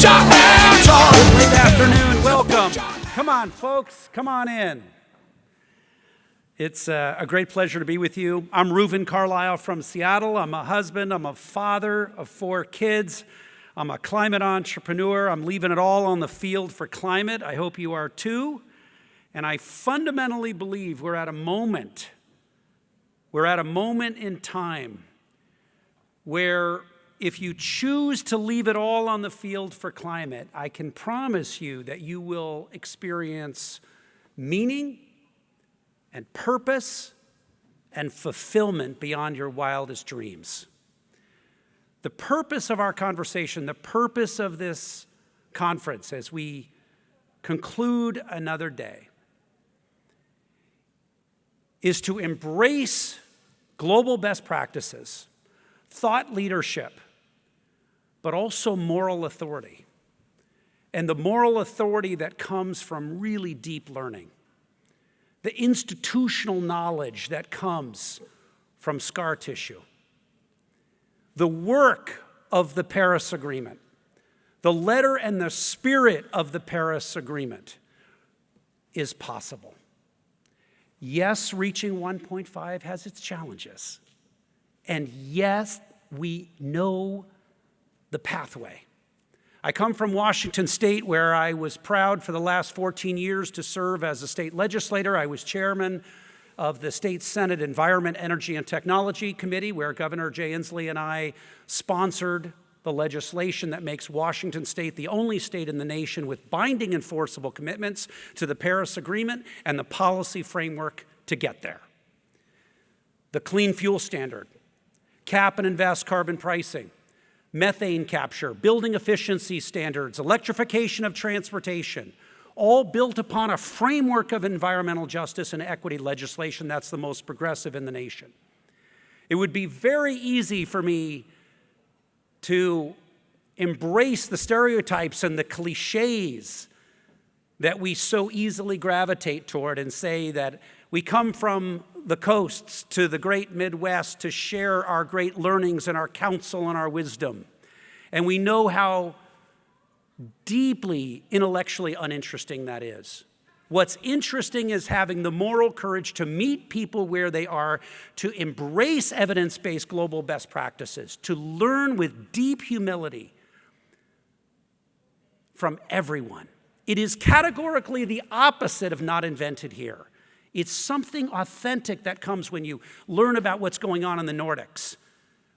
your hands up. Late afternoon, welcome. Come on, folks, come on in. It's a great pleasure to be with you. I'm Reuven Carlisle from Seattle. I'm a husband, I'm a father of 4 kids. I'm a climate entrepreneur. I'm leaving it all on the field for climate. I hope you are too. And I fundamentally believe we're at a moment in time where if you choose to leave it all on the field for climate, I can promise you that you will experience meaning and purpose and fulfillment beyond your wildest dreams. The purpose of our conversation, the purpose of this conference as we conclude another day is to embrace global best practices, thought leadership, but also moral authority. And the moral authority that comes from really deep learning. The institutional knowledge that comes from scar tissue. The work of the Paris Agreement, the letter and the spirit of the Paris Agreement is possible. Yes, reaching 1.5 has its challenges. And yes, we know the pathway. I come from Washington State, where I was proud for the last 14 years to serve as a state legislator. I was chairman of the State Senate Environment, Energy, and Technology Committee, where Governor Jay Inslee and I sponsored the legislation that makes Washington State the only state in the nation with binding enforceable commitments to the Paris Agreement and the policy framework to get there. The Clean Fuel Standard, cap and invest carbon pricing, methane capture, building efficiency standards, electrification of transportation, all built upon a framework of environmental justice and equity legislation that's the most progressive in the nation. It would be very easy for me to embrace the stereotypes and the cliches that we so easily gravitate toward and say that we come from the coasts to the great Midwest to share our great learnings and our counsel and our wisdom. And we know how deeply intellectually uninteresting that is. What's interesting is having the moral courage to meet people where they are, to embrace evidence-based global best practices, to learn with deep humility from everyone. It is categorically the opposite of not invented here. It's something authentic that comes when you learn about what's going on in the Nordics,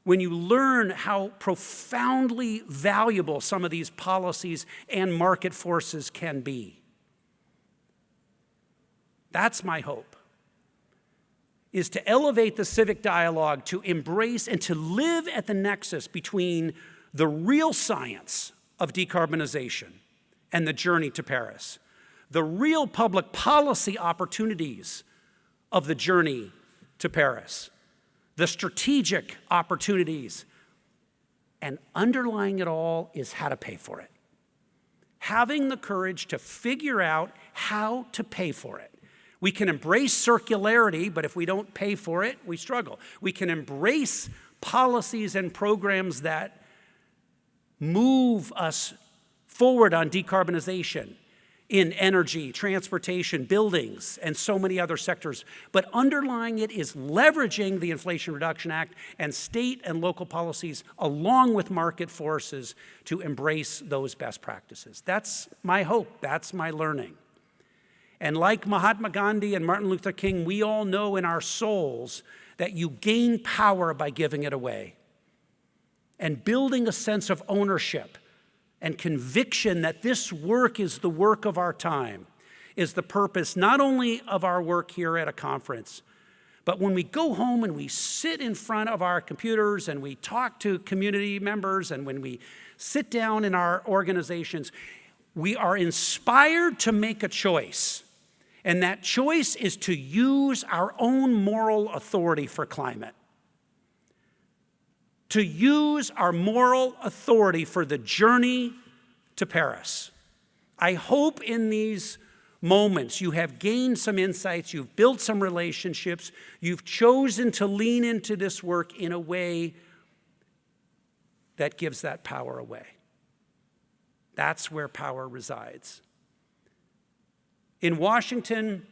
when you learn how profoundly valuable some of these policies and market forces can be. That's my hope, is to elevate the civic dialogue, to embrace and to live at the nexus between the real science of decarbonization and the journey to Paris, the real public policy opportunities of the journey to Paris, the strategic opportunities, and underlying it all is how to pay for it. Having the courage to figure out how to pay for it. We can embrace circularity, but if we don't pay for it, we struggle. We can embrace policies and programs that move us forward on decarbonization in energy, transportation, buildings, and so many other sectors. But underlying it is leveraging the Inflation Reduction Act and state and local policies along with market forces to embrace those best practices. That's my hope, that's my learning. And like Mahatma Gandhi and Martin Luther King, we all know in our souls that you gain power by giving it away. And building a sense of ownership and conviction that this work is the work of our time is the purpose not only of our work here at a conference, but when we go home and we sit in front of our computers and we talk to community members and when we sit down in our organizations, we are inspired to make a choice. And that choice is to use our own moral authority for climate. To use our moral authority for the journey to Paris. I hope in these moments you have gained some insights, you've built some relationships, you've chosen to lean into this work in a way that gives that power away. That's where power resides. In Washington,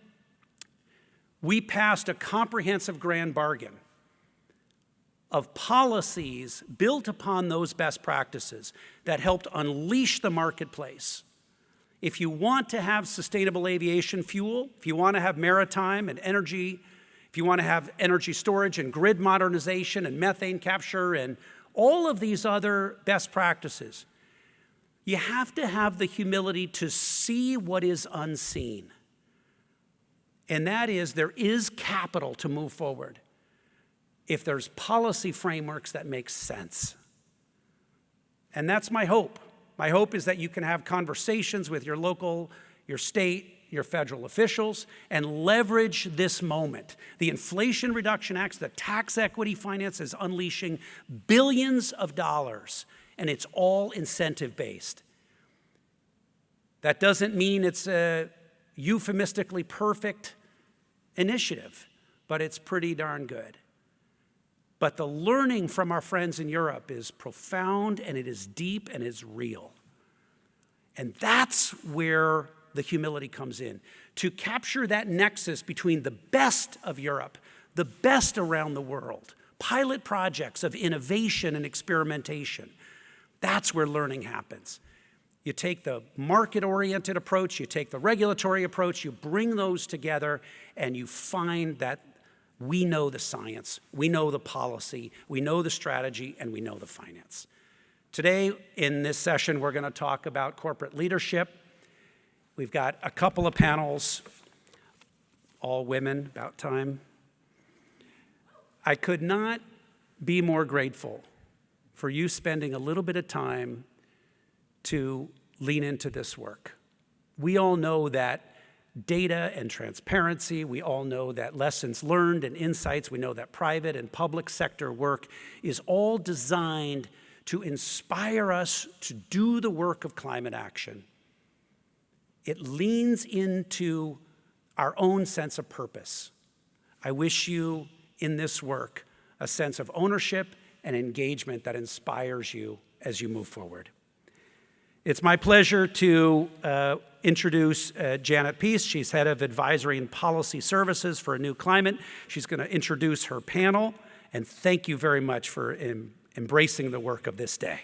we passed a comprehensive grand bargain of policies built upon those best practices that helped unleash the marketplace. If you want to have sustainable aviation fuel, if you want to have maritime and energy, if you want to have energy storage and grid modernization and methane capture and all of these other best practices, you have to have the humility to see what is unseen. And that is, there is capital to move forward if there's policy frameworks that make sense. And that's my hope. My hope is that you can have conversations with your local, your state, your federal officials and leverage this moment. The Inflation Reduction Act, the tax equity finance is unleashing billions of dollars, and it's all incentive-based. That doesn't mean it's a euphemistically perfect initiative, but it's pretty darn good. But the learning from our friends in Europe is profound, and it is deep, and it's real. And that's where the humility comes in, to capture that nexus between the best of Europe, the best around the world, pilot projects of innovation and experimentation. That's where learning happens. You take the market-oriented approach, you take the regulatory approach, you bring those together, and you find that we know the science, we know the policy, we know the strategy, and we know the finance. Today, in this session, we're going to talk about corporate leadership. We've got a couple of panels, all women, about time. I could not be more grateful for you spending a little bit of time to lean into this work. We all know that data and transparency, we all know that lessons learned and insights, we know that private and public sector work is all designed to inspire us to do the work of climate action. It leans into our own sense of purpose. I wish you in this work a sense of ownership and engagement that inspires you as you move forward. It's my pleasure to introduce Janet Peace. She's head of advisory and policy services for A New Climate. She's going to introduce her panel, and thank you very much for embracing the work of this day.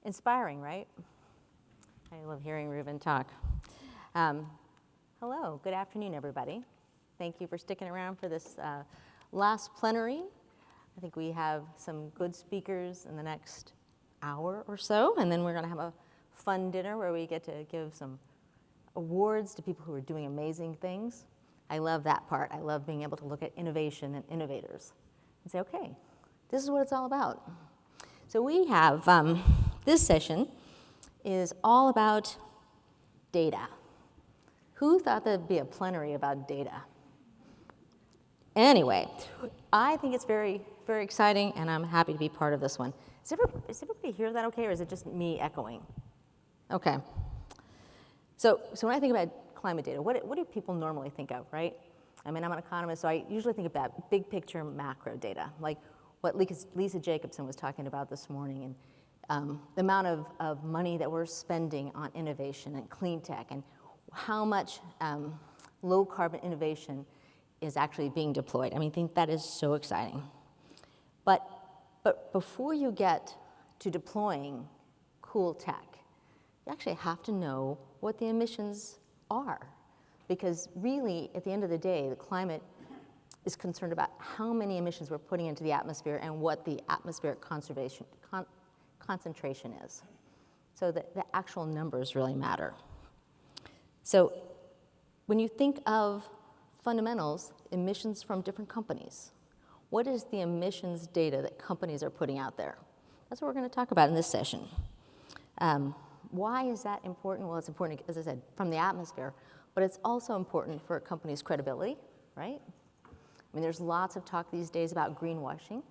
Inspiring, right? I love hearing Reuben talk. Hello, good afternoon, everybody. Thank you for sticking around for this last plenary. I think we have some good speakers in the next hour or so, and then we're going to have a fun dinner where we get to give some awards to people who are doing amazing things. I love that part. I love being able to look at innovation and innovators and say, okay, this is what it's all about. So we have, this session is all about data. Who thought there'd be a plenary about data? Anyway, I think it's very, very exciting, and I'm happy to be part of this one. Does everybody hear that okay, or is it just me echoing? Okay. So when I think about climate data, what do people normally think of, right? I mean, I'm an economist, so I usually think about big picture macro data, like what Lisa Jacobson was talking about this morning, and the amount of money that we're spending on innovation and clean tech, and how much low carbon innovation is actually being deployed. I mean, I think that is so exciting. But before you get to deploying cool tech, you actually have to know what the emissions are. Because really, at the end of the day, the climate is concerned about how many emissions we're putting into the atmosphere and what the atmospheric concentration is. So the actual numbers really matter. So when you think of fundamentals, emissions from different companies, what is the emissions data that companies are putting out there? That's what we're going to talk about in this session. Why is that important? Well, it's important, as I said, from the atmosphere, but it's also important for a company's credibility, right? I mean, there's lots of talk these days about greenwashing.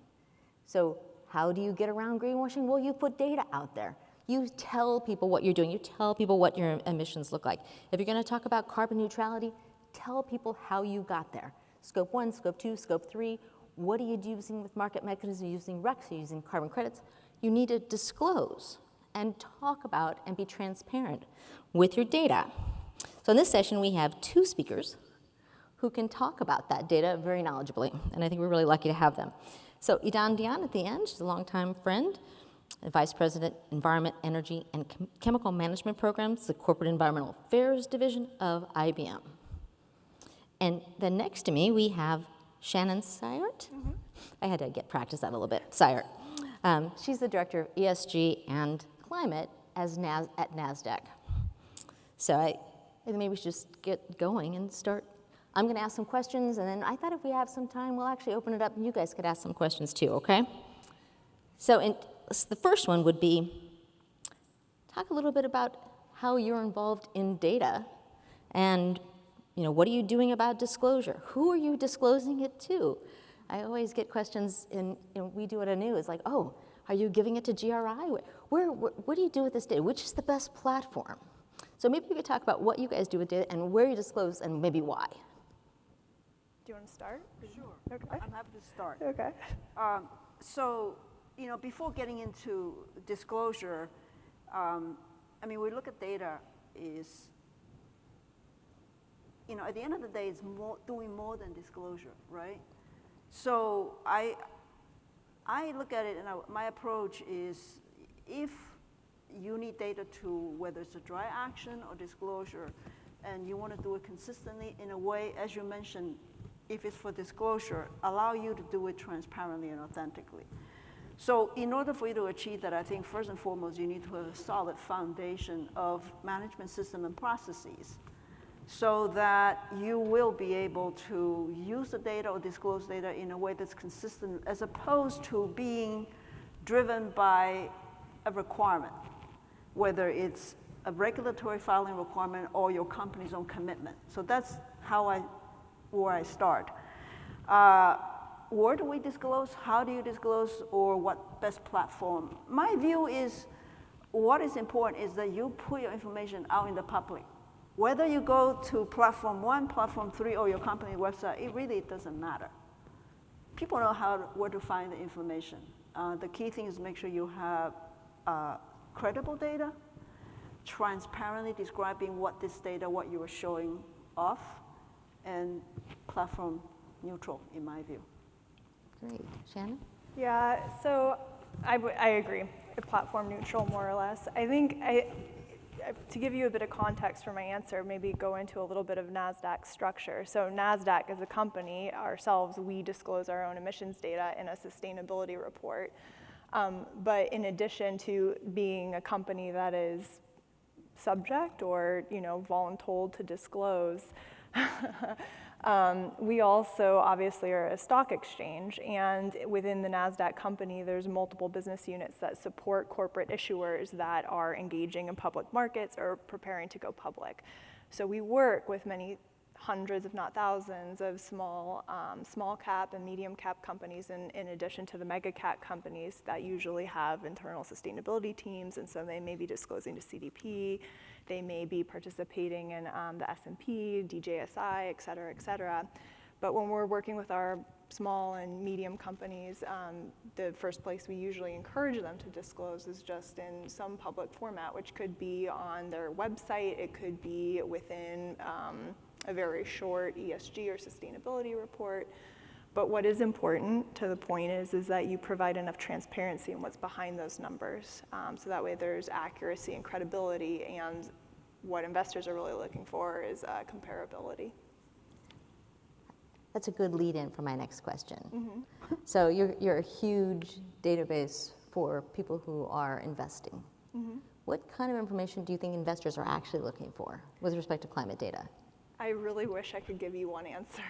So how do you get around greenwashing? Well, you put data out there. You tell people what you're doing. You tell people what your emissions look like. If you're going to talk about carbon neutrality, tell people how you got there. Scope 1, Scope 2, Scope 3. What are you using with market mechanisms? Are you using RECs? Are you using carbon credits? You need to disclose and talk about and be transparent with your data. So in this session, we have two speakers who can talk about that data very knowledgeably, and I think we're really lucky to have them. So Idan Dian at the end, she's a longtime friend, Vice President, Environment, Energy, and Chemical Management Programs, the Corporate Environmental Affairs Division of IBM. And then next to me, we have Shannon Seiert. I had to get practice that a little bit, Seiert. She's the Director of ESG and Climate at NASDAQ. So I think maybe we should just get going and start. I'm going to ask some questions, and then I thought if we have some time, we'll actually open it up, and you guys could ask some questions too, okay? So the first one would be, talk a little bit about how you're involved in data, and what are you doing about disclosure? Who are you disclosing it to? I always get questions we do at ANU, it's like, oh, are you giving it to GRI? What do you do with this data? Which is the best platform? So maybe we could talk about what you guys do with data and where you disclose and maybe why. Do you want to start? Sure. Okay. I'm happy to start. Okay. So, before getting into disclosure, we look at data is, at the end of the day, it's doing more than disclosure, right? So I look at it, and my approach is, if you need data to, whether it's a dry action or disclosure, and you want to do it consistently in a way, as you mentioned, if it's for disclosure, allow you to do it transparently and authentically. So in order for you to achieve that, I think first and foremost, you need to have a solid foundation of management system and processes so that you will be able to use the data or disclose data in a way that's consistent, as opposed to being driven by a requirement, whether it's a regulatory filing requirement or your company's own commitment. So that's where I start. Where do we disclose? How do you disclose? Or what best platform? My view is, what is important is that you put your information out in the public. Whether you go to platform 1, platform 3, or your company website, it really doesn't matter. People know where to find the information. The key thing is make sure you have credible data, transparently describing what you are showing off, and platform neutral, in my view. Great. Shannon? Yeah, so I agree. Platform neutral, more or less. I think to give you a bit of context for my answer, maybe go into a little bit of NASDAQ structure. So NASDAQ as a company, ourselves, we disclose our own emissions data in a sustainability report. But in addition to being a company that is subject or voluntold to disclose, we also obviously are a stock exchange, and within the NASDAQ company, there's multiple business units that support corporate issuers that are engaging in public markets or preparing to go public. So we work with many hundreds, if not thousands, of small cap and medium cap companies, in addition to the mega cap companies that usually have internal sustainability teams, and so they may be disclosing to CDP, they may be participating in the S&P, DJSI, et cetera, et cetera. But when we're working with our small and medium companies, the first place we usually encourage them to disclose is just in some public format, which could be on their website, it could be within a very short ESG or sustainability report. But what is important, to the point, is that you provide enough transparency in what's behind those numbers. So that way there's accuracy and credibility, and what investors are really looking for is comparability. That's a good lead-in for my next question. Mm-hmm. So you're a huge database for people who are investing. Mm-hmm. What kind of information do you think investors are actually looking for with respect to climate data? I really wish I could give you one answer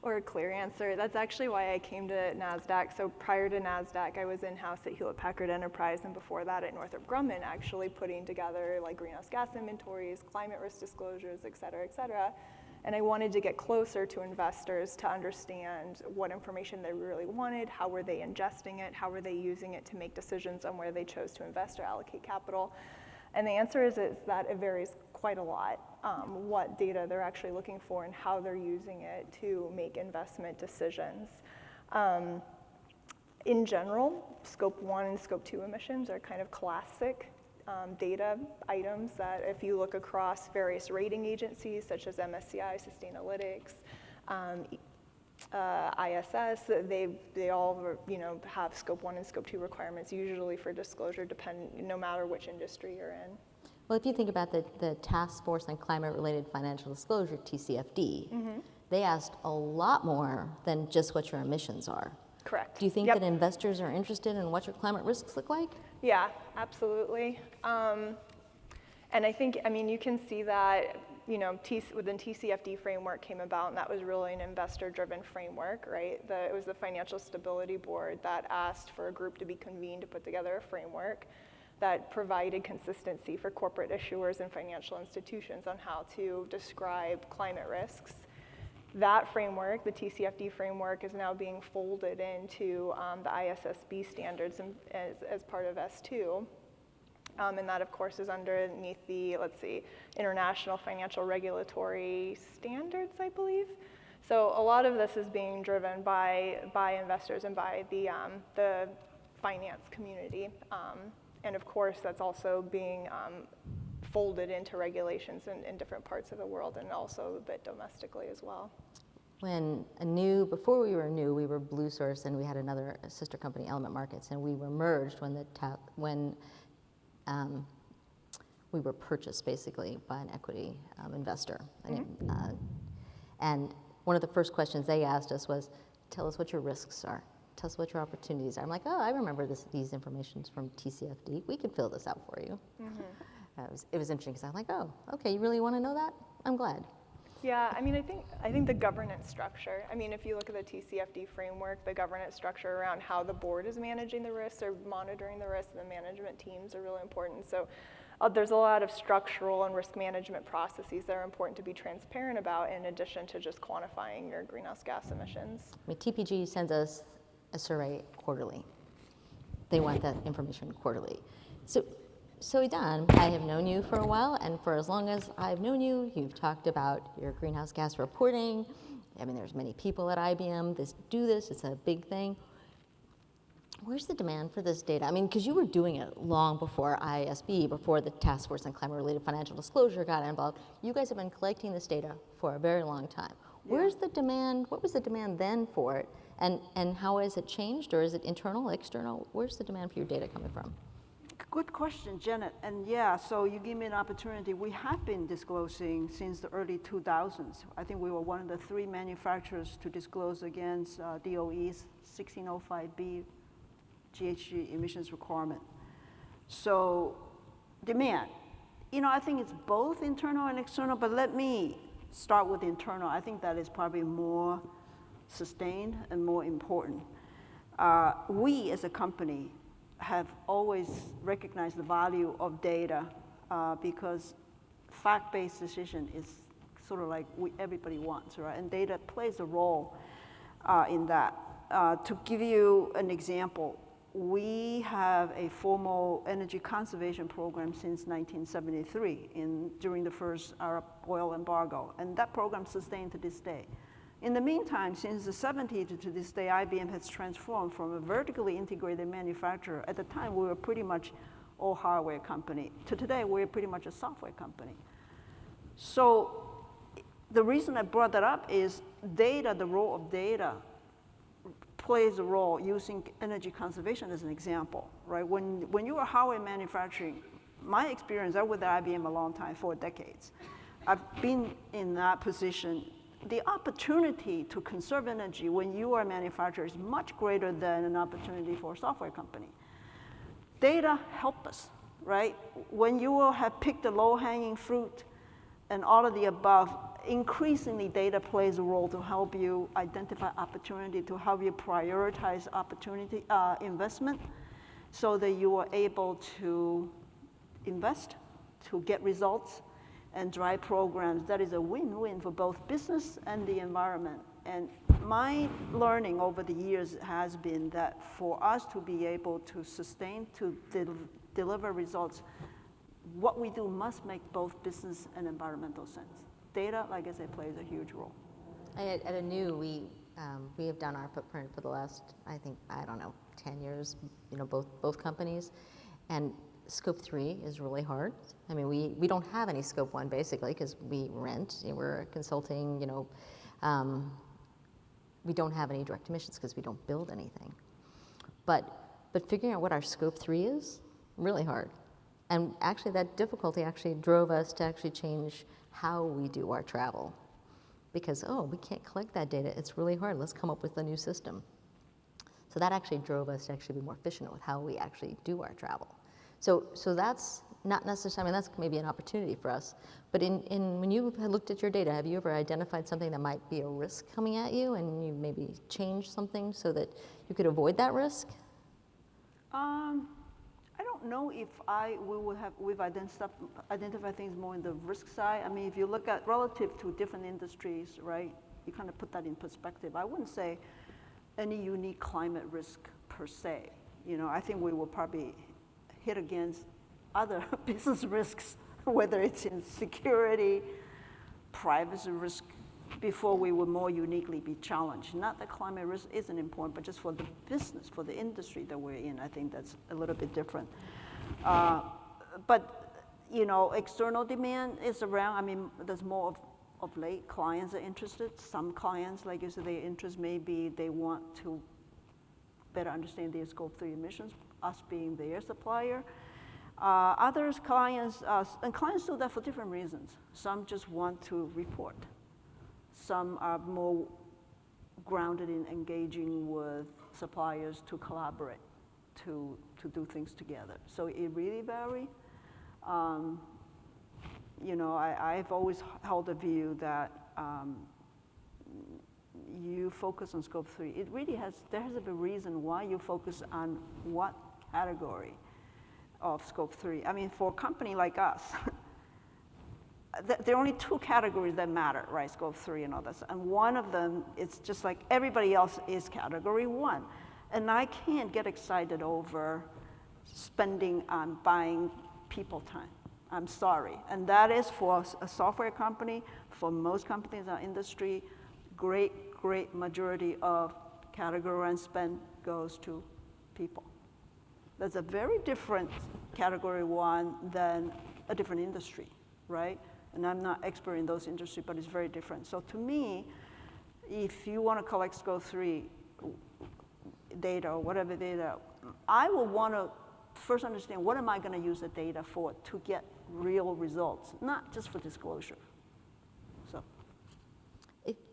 or a clear answer. That's actually why I came to NASDAQ. So prior to NASDAQ, I was in-house at Hewlett-Packard Enterprise, and before that at Northrop Grumman, actually putting together like greenhouse gas inventories, climate risk disclosures, et cetera, et cetera. And I wanted to get closer to investors to understand what information they really wanted, how were they ingesting it, how were they using it to make decisions on where they chose to invest or allocate capital. And the answer is that it varies quite a lot, what data they're actually looking for and how they're using it to make investment decisions. In general, Scope 1 and Scope 2 emissions are kind of classic data items that if you look across various rating agencies such as MSCI, Sustainalytics, ISS, they all have Scope 1 and Scope 2 requirements usually for disclosure no matter which industry you're in. Well, if you think about the Task Force on Climate-Related Financial Disclosure, TCFD, they asked a lot more than just what your emissions are. Correct. Do you think that investors are interested in what your climate risks look like? Yeah, absolutely. And I think, you can see that, within TCFD framework came about, and that was really an investor-driven framework, right? It was the Financial Stability Board that asked for a group to be convened to put together a framework that provided consistency for corporate issuers and financial institutions on how to describe climate risks. That framework, the TCFD framework, is now being folded into the ISSB standards as part of S2. And that, of course, is underneath the, International Financial Regulatory Standards, I believe. So a lot of this is being driven by investors and by the finance community. And of course, that's also being folded into regulations in different parts of the world and also a bit domestically as well. Before we were new, we were Blue Source and we had another sister company, Element Markets, and we were merged when we were purchased basically by an equity investor. And one of the first questions they asked us was, tell us what your risks are. Tell us what your opportunities are. I'm like, I remember these informations from TCFD. We can fill this out for you. It was interesting because I'm like, okay, you really want to know that? I'm glad. Yeah, I think the governance structure, if you look at the TCFD framework, the governance structure around how the board is managing the risks or monitoring the risks, and the management teams are really important. So there's a lot of structural and risk management processes that are important to be transparent about in addition to just quantifying your greenhouse gas emissions. TPG sends us a survey quarterly. They want that information quarterly. So Don, I have known you for a while, and for as long as I've known you, you've talked about your greenhouse gas reporting. There's many people at IBM that do this. It's a big thing. Where's the demand for this data? Because you were doing it long before ISB, before the Task Force on Climate-Related Financial Disclosure got involved. You guys have been collecting this data for a very long time. Where's the demand? What was the demand then for it? And how has it changed, or is it internal, external? Where's the demand for your data coming from? Good question, Janet. And so you give me an opportunity. We have been disclosing since the early 2000s. I think we were one of the 3 manufacturers to disclose against DOE's 1605B GHG emissions requirement. So demand, I think it's both internal and external, but let me start with internal. I think that is probably more sustained and more important. We as a company have always recognized the value of data because fact-based decision is sort of like everybody wants, right? And data plays a role in that. To give you an example, we have a formal energy conservation program since 1973 during the first Arab oil embargo, and that program sustained to this day. In the meantime, since the 70s to this day, IBM has transformed from a vertically integrated manufacturer. At the time, we were pretty much all hardware company. To today, we're pretty much a software company. So the reason I brought that up is data, the role of data, plays a role using energy conservation as an example, right? When you are hardware manufacturing, my experience, I was with IBM a long time, 4 decades. I've been in that position. The opportunity to conserve energy when you are a manufacturer is much greater than an opportunity for a software company. Data help us, right? When you will have picked the low-hanging fruit and all of the above, increasingly data plays a role to help you identify opportunity, to help you prioritize opportunity, investment, so that you are able to invest, to get results, and drive programs, that is a win-win for both business and the environment. And my learning over the years has been that for us to be able to sustain, to deliver results, what we do must make both business and environmental sense. Data, like I said, plays a huge role. At Anew, we have done our footprint for the last, I think, I don't know, 10 years, both companies. And Scope 3 is really hard. I mean, we don't have any Scope 1 basically because we rent, we're consulting, we don't have any direct emissions because we don't build anything. But figuring out what our Scope 3 is, really hard. And actually that difficulty actually drove us to actually change how we do our travel. Because, we can't collect that data, it's really hard, let's come up with a new system. So that actually drove us to actually be more efficient with how we actually do our travel. So that's not necessarily, that's maybe an opportunity for us, but when you have looked at your data, have you ever identified something that might be a risk coming at you and you maybe changed something so that you could avoid that risk? I don't know if we've identified things more in the risk side. I mean, if you look at relative to different industries, right, you kind of put that in perspective. I wouldn't say any unique climate risk per se. I think we will probably hit against other business risks, whether it's in security, privacy risk, before we would more uniquely be challenged. Not that climate risk isn't important, but just for the business, for the industry that we're in, I think that's a little bit different. But external demand is around. I mean, there's more of late. Clients are interested. Some clients, like you said, their interest may be they want to better understand their Scope 3 emissions, us being their supplier. Others, clients do that for different reasons. Some just want to report. Some are more grounded in engaging with suppliers to collaborate, to do things together. So it really varies. I've always held the view that you focus on Scope 3. There has to be a reason why you focus on what category of Scope 3. I mean, for a company like us, there are only two categories that matter, right? Scope 3 and others. And one of them, it's just like everybody else is category 1. And I can't get excited over spending on buying people time. I'm sorry. And that is for a software company, for most companies in our industry, great majority of category 1 spend goes to people. That's a very different category 1 than a different industry, right? And I'm not expert in those industries, but it's very different. So to me, if you want to collect Scope 3 data or whatever data, I will want to first understand what am I going to use the data for to get real results, not just for disclosure. So.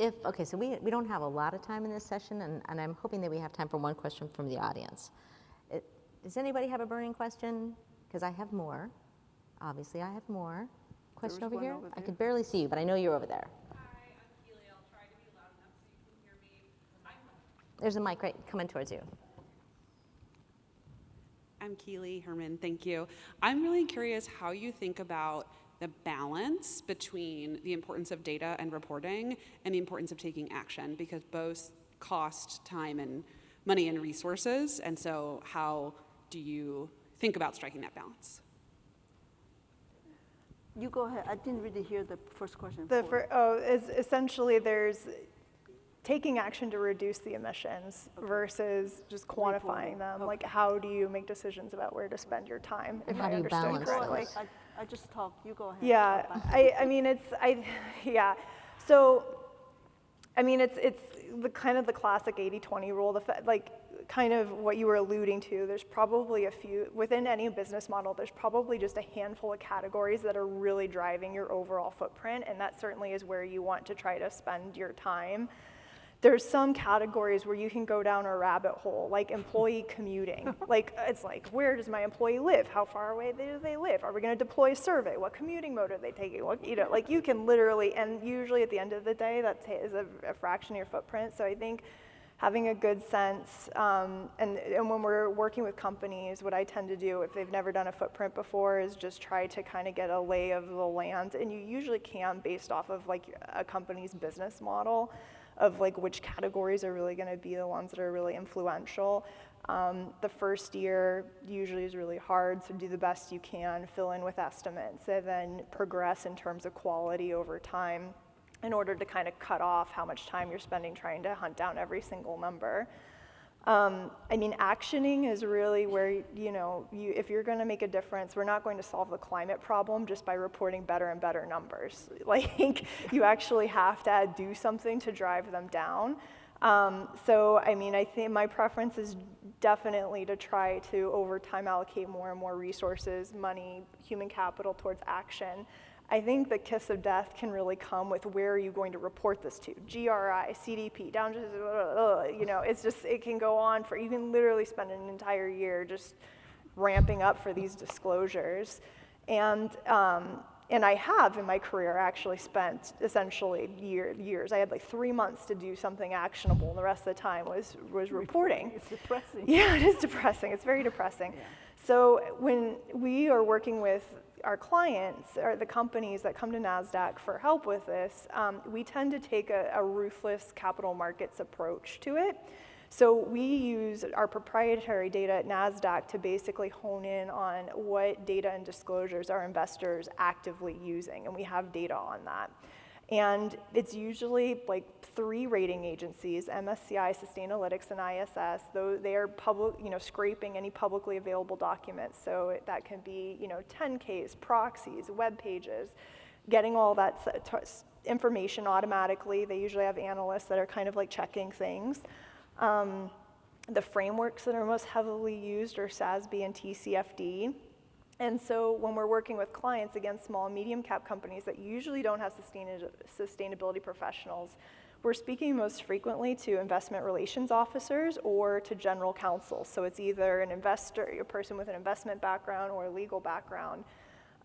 Okay, so we don't have a lot of time in this session, and I'm hoping that we have time for one question from the audience. Does anybody have a burning question? Because I have more. Obviously, I have more. Question over here? I could barely see you, but I know you're over there. Hi, I'm Keely. I'll try to be loud enough so you can hear me. There's a mic right coming towards you. I'm Keely Herman, thank you. I'm really curious how you think about the balance between the importance of data and reporting and the importance of taking action, because both cost time and money and resources, and so how do you think about striking that balance? You go ahead. I didn't really hear the first question. Essentially there's taking action to reduce the emissions versus just quantifying them. Okay. Like, how do you make decisions about where to spend your time? And how do you balance correctly? those? I just talked. You go ahead. Yeah, So, I mean, it's the kind of the classic 80-20 rule. Kind of what you were alluding to. There's probably a few within any business model. There's probably just a handful of categories that are really driving your overall footprint, and that certainly is where you want to try to spend your time. There's some categories where you can go down a rabbit hole, like employee commuting. It's like, where does my employee live? How far away do they live? Are we going to deploy a survey? What commuting mode are they taking? You can literally, and usually at the end of the day, that is a fraction of your footprint. So I think having a good sense, and when we're working with companies, what I tend to do if they've never done a footprint before is just try to kind of get a lay of the land, and you usually can based off of like a company's business model of like which categories are really going to be the ones that are really influential. The first year usually is really hard, so do the best you can, fill in with estimates, and then progress in terms of quality over time in order to kind of cut off how much time you're spending trying to hunt down every single number. I mean, actioning is really where, if you're going to make a difference, we're not going to solve the climate problem just by reporting better and better numbers. Like, you actually have to do something to drive them down. So, I mean, I think my preference is definitely to try to, over time, allocate more and more resources, money, human capital towards action. I think the kiss of death can really come with where are you going to report this to? GRI, CDP, down to, it's just, it can go on for, you can literally spend an entire year just ramping up for these disclosures. And I have in my career actually spent essentially years. I had like 3 months to do something actionable, and the rest of the time was reporting. It's depressing. Yeah, it is depressing. It's very depressing. Yeah. So when we are working with our clients or the companies that come to NASDAQ for help with this, we tend to take a ruthless capital markets approach to it. So we use our proprietary data at NASDAQ to basically hone in on what data and disclosures are investors actively using, and we have data on that. And it's usually like 3 rating agencies, MSCI, Sustainalytics, and ISS. Though they are public, scraping any publicly available documents. So that can be, 10Ks, proxies, web pages, getting all that information automatically. They usually have analysts that are kind of like checking things. The frameworks that are most heavily used are SASB and TCFD. And so when we're working with clients, again, small and medium cap companies that usually don't have sustainability professionals, we're speaking most frequently to investment relations officers or to general counsel. So it's either an investor, a person with an investment background or a legal background.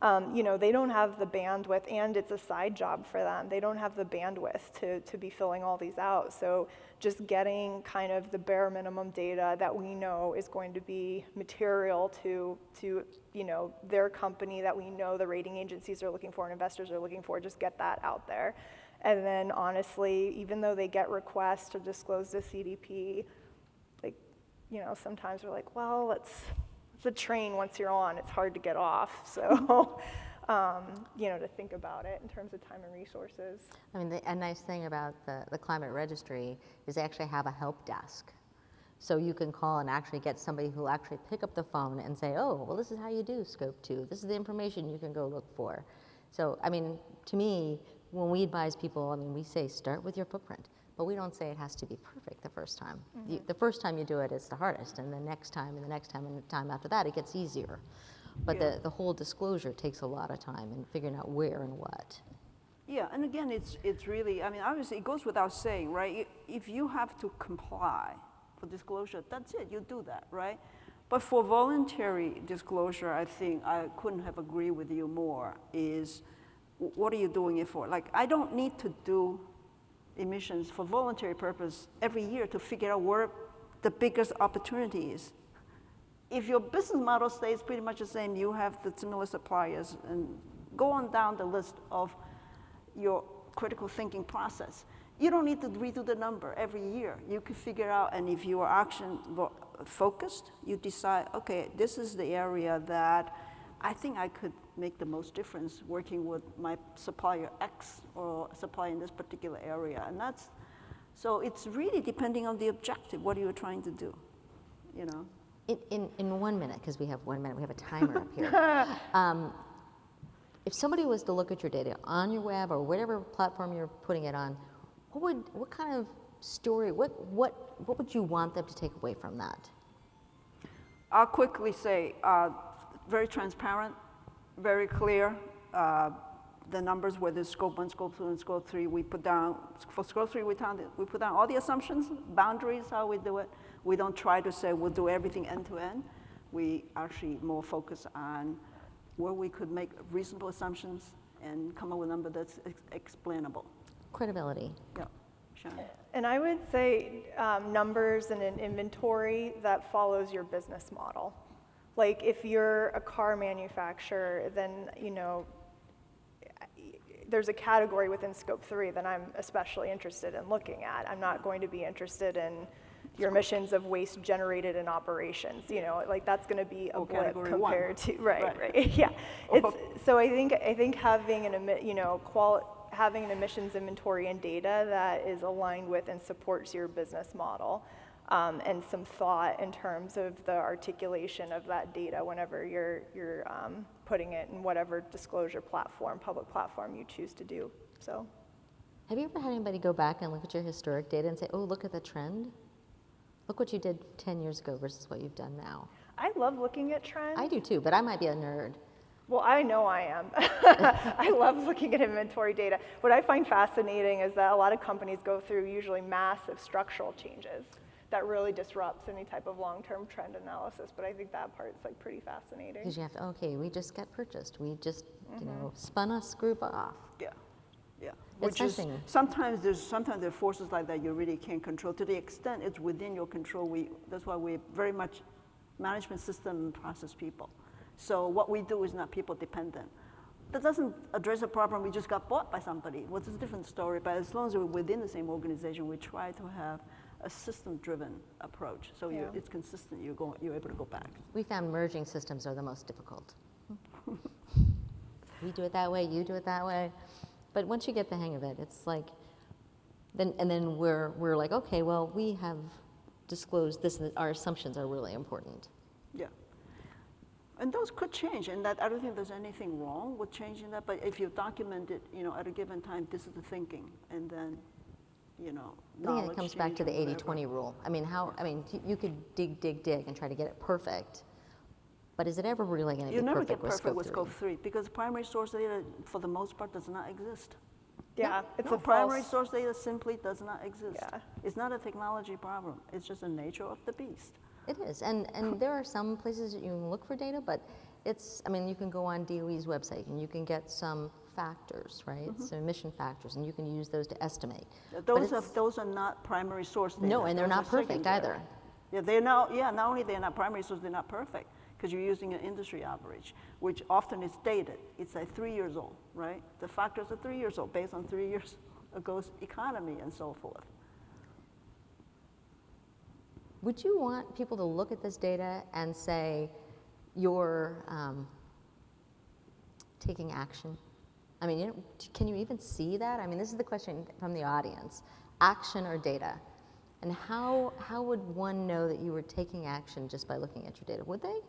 They don't have the bandwidth, and it's a side job for them. They don't have the bandwidth to be filling all these out. So just getting kind of the bare minimum data that we know is going to be material to their company, that we know the rating agencies are looking for and investors are looking for, just get that out there. And then honestly, even though they get requests to disclose the CDP, sometimes we're like, well, it's a train once you're on, it's hard to get off. So, to think about it in terms of time and resources. I mean, a nice thing about the Climate Registry is they actually have a help desk. So you can call and actually get somebody who will actually pick up the phone and say, oh, well, this is how you do Scope 2. This is the information you can go look for. So, I mean, to me, when we advise people, we say start with your footprint. But we don't say it has to be perfect the first time. Mm-hmm. The first time you do it, it's the hardest, and the next time, and the next time, and the time after that, it gets easier. But the whole disclosure takes a lot of time in figuring out where and what. Yeah, and again, it's really, obviously it goes without saying, right? If you have to comply for disclosure, that's it, you do that, right? But for voluntary disclosure, I think I couldn't have agreed with you more, is what are you doing it for? Like, I don't need to do emissions for voluntary purpose every year to figure out where the biggest opportunity is. If your business model stays pretty much the same, you have the similar suppliers, and go on down the list of your critical thinking process. You don't need to redo the number every year. You can figure out, and if you are action focused, you decide, okay, this is the area that I think I could make the most difference working with my supplier X or supplier in this particular area. And so it's really depending on the objective, what are you trying to do, In 1 minute, because we have 1 minute, we have a timer up here. If somebody was to look at your data on your web or whatever platform you're putting it on, what kind of story, what would you want them to take away from that? I'll quickly say, very transparent, very clear. The numbers, whether it's Scope 1, Scope 2, and Scope 3, we put down, for Scope 3, we put down all the assumptions, boundaries, how we do it. We don't try to say we'll do everything end to end. We actually more focus on where we could make reasonable assumptions and come up with a number that's explainable. Credibility. Yeah. Shannon? And I would say numbers and an inventory that follows your business model. Like if you're a car manufacturer, then there's a category within scope 3 that I'm especially interested in looking at. I'm not going to be interested in your emissions of waste generated in operations. Like that's going to be a blip category compared one. to right. Yeah. So I think having having an emissions inventory and data that is aligned with and supports your business model, and some thought in terms of the articulation of that data whenever you're putting it in whatever disclosure platform, public platform you choose to do. So, Have you ever had anybody go back and look at your historic data and say, oh, look at the trend? Look what you did 10 years ago versus what you've done now. I love looking at trends. I do too, but I might be a nerd. Well, I know I am. I love looking at inventory data. What I find fascinating is that a lot of companies go through usually massive structural changes that really disrupts any type of long-term trend analysis. But I think that part's like pretty fascinating. Because you have to, okay, we just got purchased. We just, spun us group off. Yeah, yeah. It's Which is, fascinating. sometimes there are forces like that you really can't control. To the extent it's within your control, that's why we very much management system and process people. So what we do is not people dependent. That doesn't address a problem we just got bought by somebody. Well, it's a different story, but as long as we're within the same organization, we try to have a system-driven approach. So it's consistent, you're able to go back. We found merging systems are the most difficult. We do it that way, you do it that way. But once you get the hang of it, it's like, then we're like, okay, well, we have disclosed this, and our assumptions are really important. Yeah. And those could change, and that I don't think there's anything wrong with changing that, but if you document it, at a given time, this is the thinking, and then, I think it comes back to the 80-20 rule. I mean, you could dig and try to get it perfect, but is it ever really going to be You never perfect get perfect with with scope 3, because primary source data, for the most part, does not exist. Yeah, it's No, a primary false. source data simply does not exist. Yeah. It's not a technology problem. It's just the nature of the beast. It is, and there are some places that you can look for data, but you can go on DOE's website and you can get some factors, right? Some emission factors, and you can use those to estimate. Those are not primary source data. No, and they're Those not are perfect secondary. either. Yeah, not only they're not primary source, they're not perfect, because you're using an industry average, which often is dated. It's like 3 years old, right? The factors are 3 years old, based on 3 years ago's economy and so forth. Would you want people to look at this data and say, you're taking action? I mean, can you even see that? I mean, this is the question from the audience. Action or data? And how would one know that you were taking action just by looking at your data? Would they?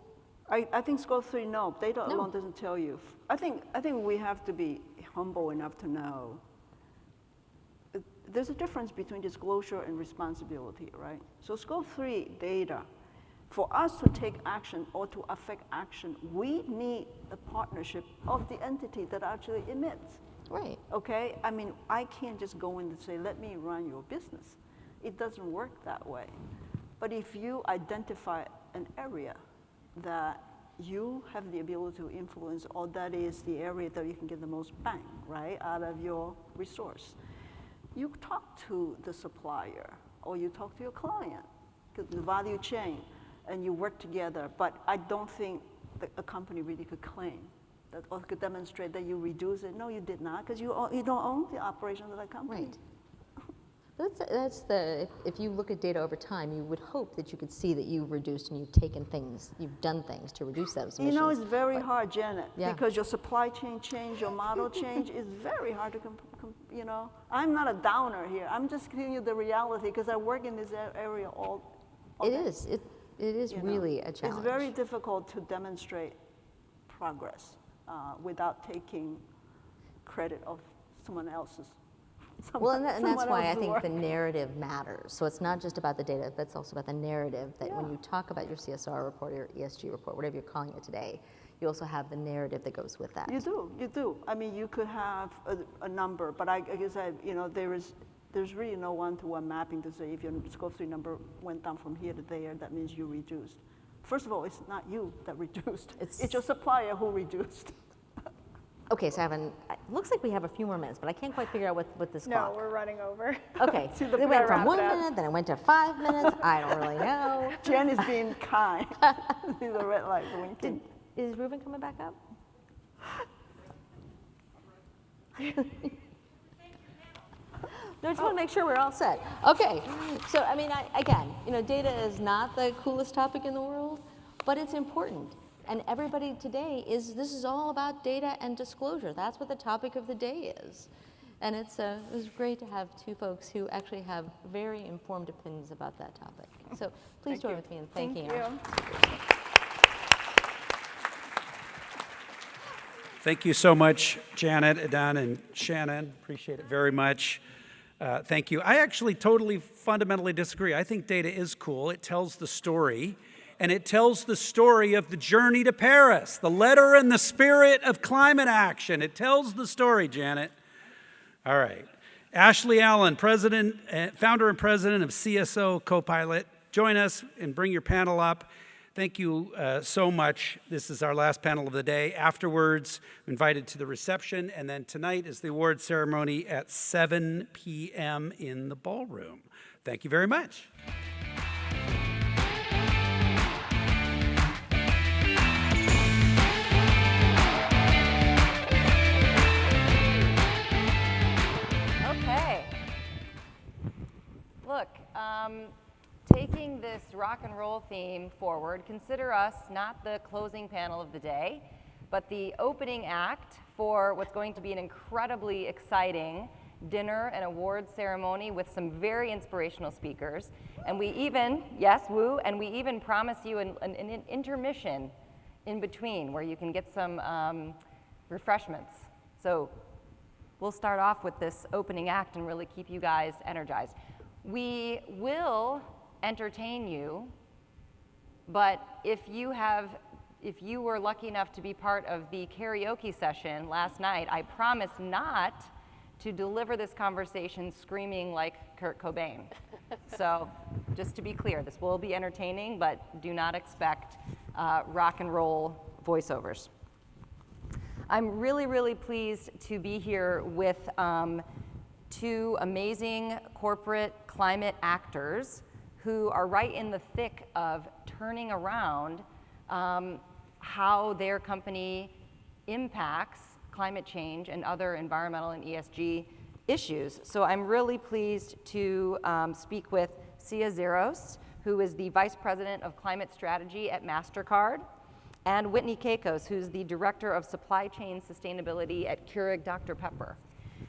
I think scope 3, no. Data alone doesn't tell you. I think we have to be humble enough to know there's a difference between disclosure and responsibility, right? So scope 3 data, for us to take action or to affect action, we need the partnership of the entity that actually emits. Right. Okay? I mean, I can't just go in and say, let me run your business. It doesn't work that way. But if you identify an area that you have the ability to influence, or that is the area that you can get the most bang, right, out of your resource, you talk to the supplier, or you talk to your client, because the value chain, and you work together. But I don't think that a company really could claim that, or could demonstrate that you reduce it. No, you did not, because you don't own the operation of that company. Right. If you look at data over time, you would hope that you could see that you've reduced and you've done things to reduce those emissions. It's very hard, Janet, Yeah. because your supply chain change, your model change is very hard to, I'm not a downer here. I'm just giving you the reality, because I work in this area all It day. is. It is really a challenge. It's very difficult to demonstrate progress without taking credit of someone else's. Well, and that's someone why I else's think work. the narrative matters. So it's not just about the data, but it's also about the narrative that when you talk about your CSR report or your ESG report, whatever you're calling it today, you also have the narrative that goes with that. You do. I mean, you could have a number, but I guess there's really no one-to-one mapping to say if your scope 3 number went down from here to there, that means you reduced. First of all, it's not you that reduced. It's your supplier who reduced. Okay, so it looks like we have a few more minutes, but I can't quite figure out what this No, clock. we're running over. Okay, To the it went from wrap it 1 up. minute, then it went to 5 minutes. I don't really know. Jen is being kind. See the red light blinking. Is Reuben coming back up? No, I just want to make sure we're all set. Okay, so I mean, again, data is not the coolest topic in the world, but it's important. And everybody today this is all about data and disclosure. That's what the topic of the day is. And it was great to have two folks who actually have very informed opinions about that topic. So please join with me in thanking Thank our you. Thank you so much, Janet, Adan, and Shannon. Appreciate it very much. Thank you. I actually totally fundamentally disagree. I think data is cool. It tells the story, and it tells the story of the journey to Paris, the letter and the spirit of climate action. It tells the story, Janet. All right. Ashley Allen, founder and president of CSO Copilot. Join us and bring your panel up. Thank you so much. This is our last panel of the day. Afterwards, invited to the reception, and then tonight is the award ceremony at 7 p.m. in the ballroom. Thank you very much. Okay. Look, taking this rock and roll theme forward, consider us not the closing panel of the day, but the opening act for what's going to be an incredibly exciting dinner and awards ceremony with some very inspirational speakers. And we even, yes, woo, and we even promise you an intermission in between where you can get some refreshments. So we'll start off with this opening act and really keep you guys energized. We will entertain you, but if you were lucky enough to be part of the karaoke session last night, I promise not to deliver this conversation screaming like Kurt Cobain. So just to be clear, this will be entertaining, but do not expect rock and roll voiceovers. I'm really, really pleased to be here with two amazing corporate climate actors who are right in the thick of turning around how their company impacts climate change and other environmental and ESG issues. So I'm really pleased to speak with Sia Zeros, who is the Vice President of Climate Strategy at MasterCard, and Whitney Keikos, who's the Director of Supply Chain Sustainability at Keurig Dr. Pepper.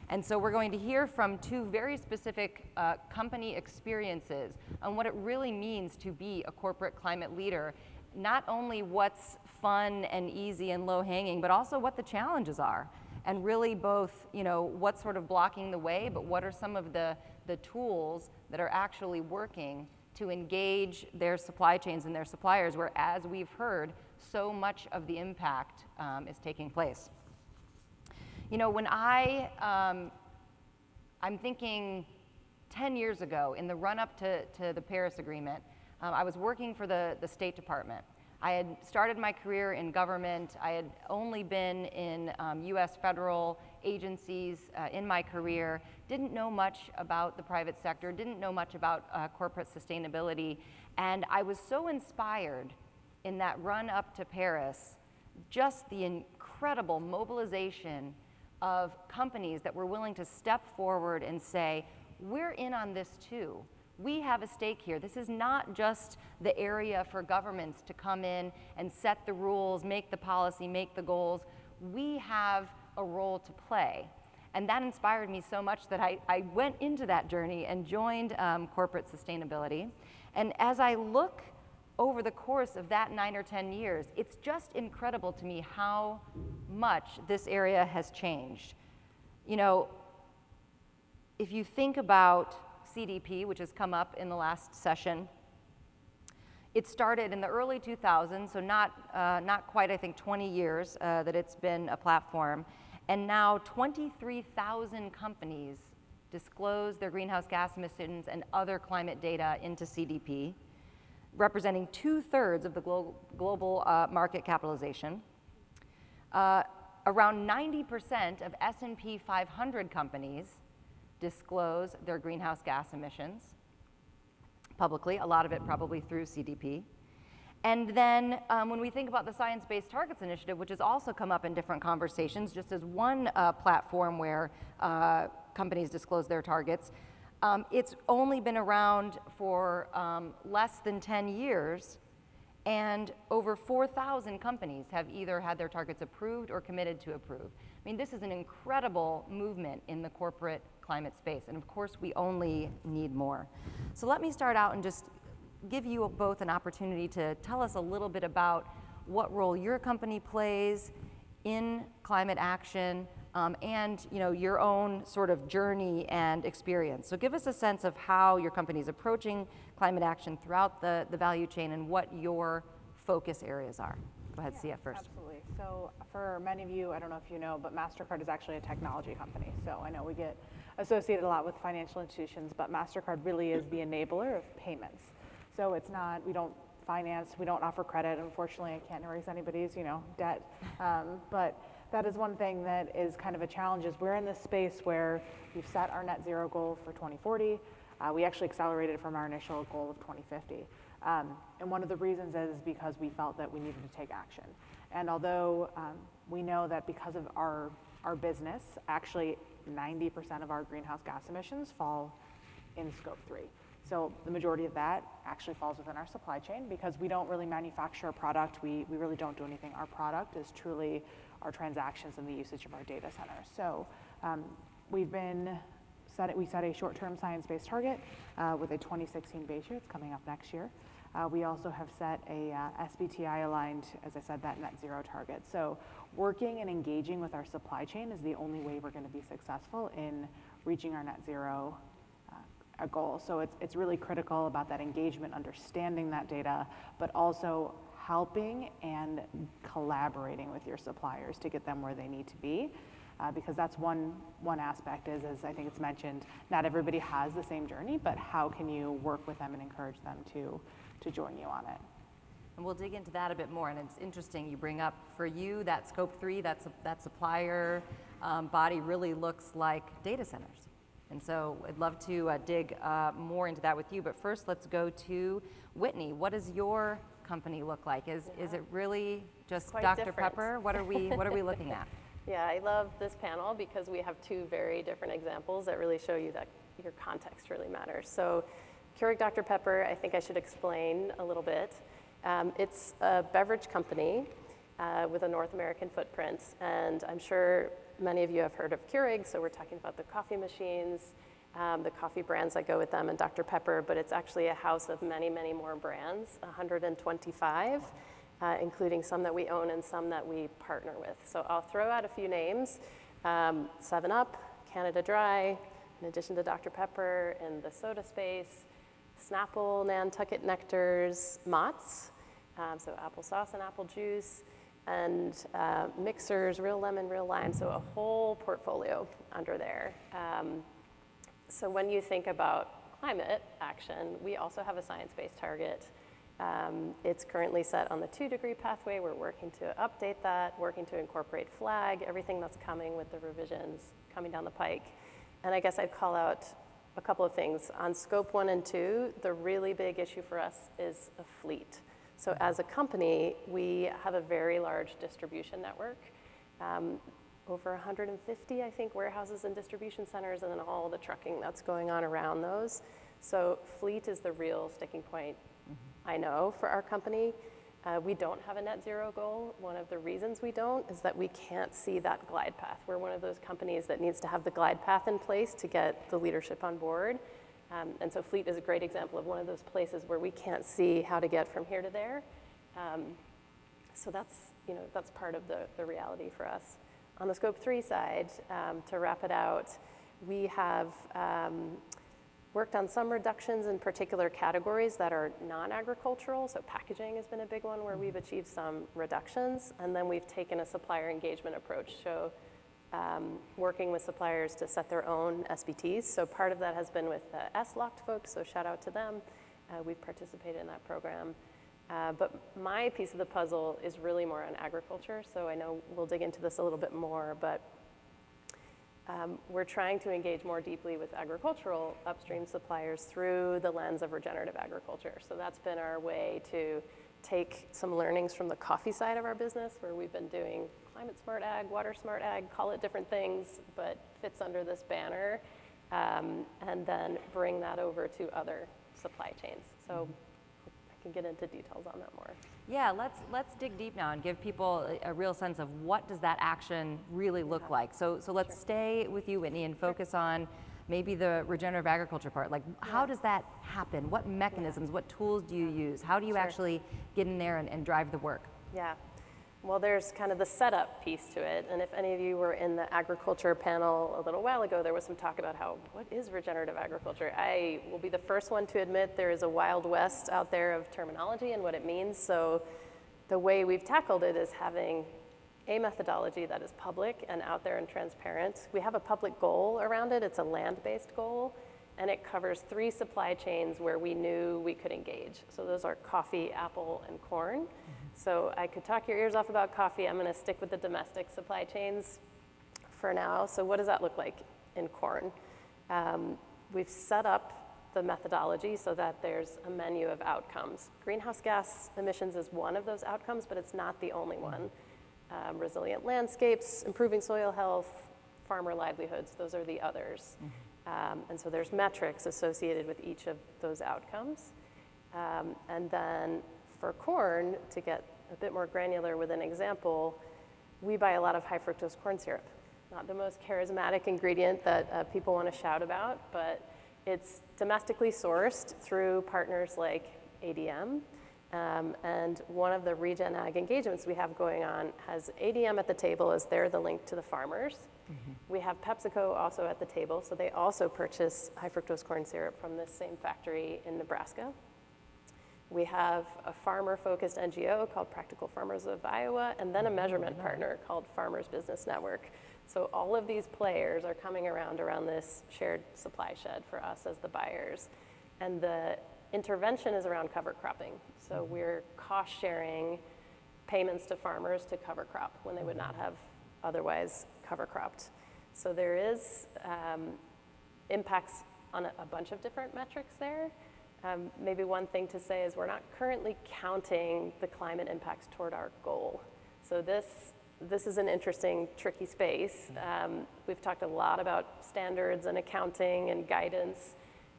And so we're going to hear from two very specific company experiences on what it really means to be a corporate climate leader, not only what's fun and easy and low-hanging, but also what the challenges are, and really both, what's sort of blocking the way, but what are some of the tools that are actually working to engage their supply chains and their suppliers, where, as we've heard, so much of the impact is taking place. When I'm thinking 10 years ago, in the run-up to the Paris Agreement, I was working for the State Department. I had started my career in government. I had only been in US federal agencies in my career, didn't know much about the private sector, didn't know much about corporate sustainability, and I was so inspired in that run-up to Paris, just the incredible mobilization of companies that were willing to step forward and say, we're in on this too. We have a stake here. This is not just the area for governments to come in and set the rules, make the policy, make the goals. We have a role to play. And that inspired me so much that I went into that journey and joined corporate sustainability. And as I look over the course of that 9 or 10 years, it's just incredible to me how much this area has changed. If you think about CDP, which has come up in the last session, it started in the early 2000s, so not quite, I think, 20 years that it's been a platform. And now 23,000 companies disclose their greenhouse gas emissions and other climate data into CDP, representing 2/3 of the global market capitalization. Around 90% of S&P 500 companies disclose their greenhouse gas emissions publicly, a lot of it probably through CDP. And then when we think about the Science Based Targets Initiative, which has also come up in different conversations, just as one platform where companies disclose their targets, it's only been around for less than 10 years, and over 4,000 companies have either had their targets approved or committed to approve. I mean, this is an incredible movement in the corporate climate space, and of course, we only need more. So let me start out and just give you both an opportunity to tell us a little bit about what role your company plays in climate action, and your own sort of journey and experience. So give us a sense of how your company is approaching climate action throughout the value chain and what your focus areas are. Go ahead, CF first. Absolutely. So for many of you, I don't know if you know, but MasterCard is actually a technology company. So I know we get associated a lot with financial institutions, but MasterCard really is the enabler of payments. So it's not, we don't finance, we don't offer credit. Unfortunately, I can't erase anybody's, debt. But that is one thing that is kind of a challenge, is we're in this space where we've set our net zero goal for 2040. We actually accelerated from our initial goal of 2050. And one of the reasons is because we felt that we needed to take action. And although we know that because of our business, actually 90% of our greenhouse gas emissions fall in scope 3. So the majority of that actually falls within our supply chain, because we don't really manufacture a product. We really don't do anything. Our product is truly our transactions and the usage of our data centers. So we set a short-term science-based target with a 2016 base year. It's coming up next year. We also have set a SBTI aligned, as I said, that net zero target. So working and engaging with our supply chain is the only way we're going to be successful in reaching our net zero goal. So it's really critical about that engagement, understanding that data, but also helping and collaborating with your suppliers to get them where they need to be. Because that's one aspect is, as I think it's mentioned, not everybody has the same journey, but how can you work with them and encourage them to join you on it? And we'll dig into that a bit more. And it's interesting you bring up, for you, that scope 3, that supplier body really looks like data centers. And so I'd love to dig more into that with you. But first, let's go to Whitney. What does your company look like? Is it really just Dr. Different. Pepper? What are we looking at? Yeah, I love this panel because we have two very different examples that really show you that your context really matters. So Keurig Dr. Pepper, I think I should explain a little bit. It's a beverage company with a North American footprint, and I'm sure many of you have heard of Keurig, so we're talking about the coffee machines, the coffee brands that go with them, and Dr. Pepper, but it's actually a house of many, many more brands, 125, including some that we own and some that we partner with. So I'll throw out a few names: 7-Up, Canada Dry, in addition to Dr. Pepper in the soda space, Snapple, Nantucket Nectars, Mott's, so applesauce and apple juice, and mixers, Real Lemon, Real Lime, so a whole portfolio under there. So when you think about climate action, we also have a science-based target. It's currently set on the 2-degree pathway. We're working to update that, working to incorporate FLAG, everything that's coming with the revisions coming down the pike. And I guess I'd call out a couple of things. On scope 1 and 2, the really big issue for us is a fleet. So as a company, we have a very large distribution network, over 150, I think, warehouses and distribution centers, and then all the trucking that's going on around those. So fleet is the real sticking point, I know, for our company. We don't have a net zero goal. One of the reasons we don't is that we can't see that glide path. We're one of those companies that needs to have the glide path in place to get the leadership on board. And so fleet is a great example of one of those places where we can't see how to get from here to there. So that's part of the reality for us. On the scope 3 side, to wrap it out, we have worked on some reductions in particular categories that are non-agricultural. So packaging has been a big one where we've achieved some reductions. And then we've taken a supplier engagement approach. So working with suppliers to set their own SBTs. So part of that has been with the S-Locked folks, so shout out to them. We've participated in that program. But my piece of the puzzle is really more on agriculture, so I know we'll dig into this a little bit more, but we're trying to engage more deeply with agricultural upstream suppliers through the lens of regenerative agriculture. So that's been our way to take some learnings from the coffee side of our business, where we've been doing climate smart ag, water smart ag, call it different things, but fits under this banner, and then bring that over to other supply chains. So I can get into details on that more. Yeah, let's dig deep now and give people a real sense of what does that action really look like. So let's stay with you, Whitney, and focus on maybe the regenerative agriculture part. Like, how does that happen? What mechanisms, what tools do you use? How do you actually get in there and drive the work? Yeah. Well, there's kind of the setup piece to it, and if any of you were in the agriculture panel a little while ago, there was some talk about what is regenerative agriculture. I will be the first one to admit there is a wild west out there of terminology and what it means, so the way we've tackled it is having a methodology that is public and out there and transparent. We have a public goal around it. It's a land-based goal, and it covers 3 supply chains where we knew we could engage. So those are coffee, apple, and corn. So I could talk your ears off about coffee. I'm going to stick with the domestic supply chains for now. So what does that look like in corn? We've set up the methodology so that there's a menu of outcomes. Greenhouse gas emissions is one of those outcomes, but it's not the only one. Resilient landscapes, improving soil health, farmer livelihoods, those are the others. And so there's metrics associated with each of those outcomes. And then for corn, to get a bit more granular with an example, we buy a lot of high fructose corn syrup. Not the most charismatic ingredient that people want to shout about, but it's domestically sourced through partners like ADM. And one of the Regen Ag engagements we have going on has ADM at the table as they're the link to the farmers. We have PepsiCo also at the table, so they also purchase high fructose corn syrup from this same factory in Nebraska. We have a farmer-focused NGO called Practical Farmers of Iowa, and then a measurement partner called Farmers Business Network. So all of these players are coming around this shared supply shed for us as the buyers. And the intervention is around cover cropping. So we're cost-sharing payments to farmers to cover crop when they would not have otherwise cover cropped. So there is impacts on a bunch of different metrics there. Maybe one thing to say is we're not currently counting the climate impacts toward our goal. So this is an interesting, tricky space. We've talked a lot about standards and accounting and guidance,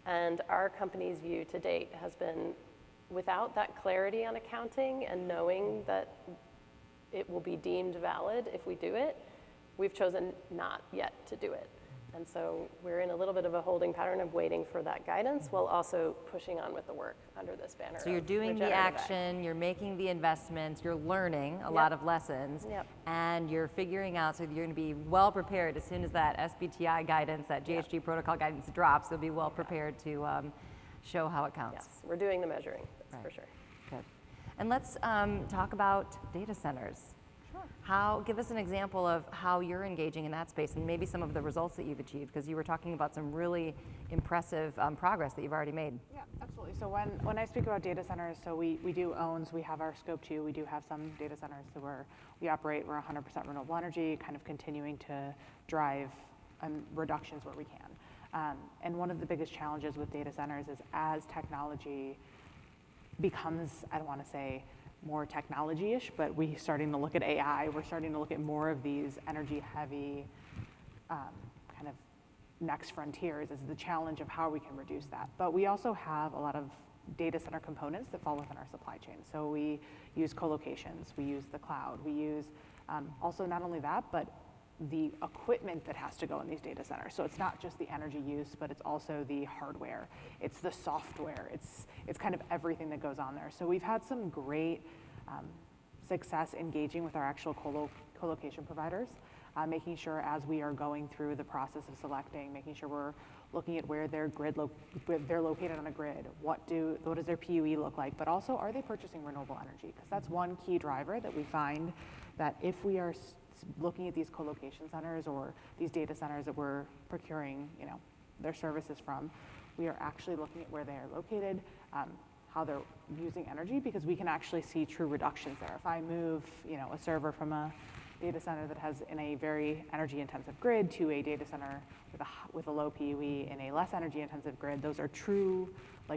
and our company's view to date has been without that clarity on accounting and knowing that it will be deemed valid if we do it, we've chosen not yet to do it. And so we're in a little bit of a holding pattern of waiting for that guidance while also pushing on with the work under this banner. So you're doing the action, you're making the investments, you're learning a lot of lessons, and you're figuring out so that you're going to be well prepared as soon as that SBTI guidance, that GHG protocol guidance drops, you'll be well prepared to show how it counts. Yes, we're doing the measuring, that's for sure. Good. And let's talk about data centers. Give us an example of how you're engaging in that space and maybe some of the results that you've achieved, because you were talking about some really impressive progress that you've already made. Yeah, absolutely. So when I speak about data centers, so we do own, so we have our scope 2, we do have some data centers that we operate, we're 100% renewable energy, kind of continuing to drive reductions where we can. And one of the biggest challenges with data centers is as technology becomes, I don't want to say more technology-ish, but we're starting to look at AI, we're starting to look at more of these energy-heavy kind of next frontiers as the challenge of how we can reduce that. But we also have a lot of data center components that fall within our supply chain. So we use co-locations, we use the cloud, we use also not only that, but the equipment that has to go in these data centers. So it's not just the energy use, but it's also the hardware, it's the software, it's kind of everything that goes on there. So we've had some great success engaging with our actual co-location providers, making sure as we are going through the process of selecting, making sure we're looking at where they're located on a grid, what does their PUE look like, but also are they purchasing renewable energy? Because that's one key driver that we find that if we are looking at these co-location centers or these data centers that we're procuring, their services from, we are actually looking at where they are located, how they're using energy, because we can actually see true reductions there. If I move, a server from a data center that has in a very energy intensive grid to a data center with a low PUE in a less energy intensive grid, those are true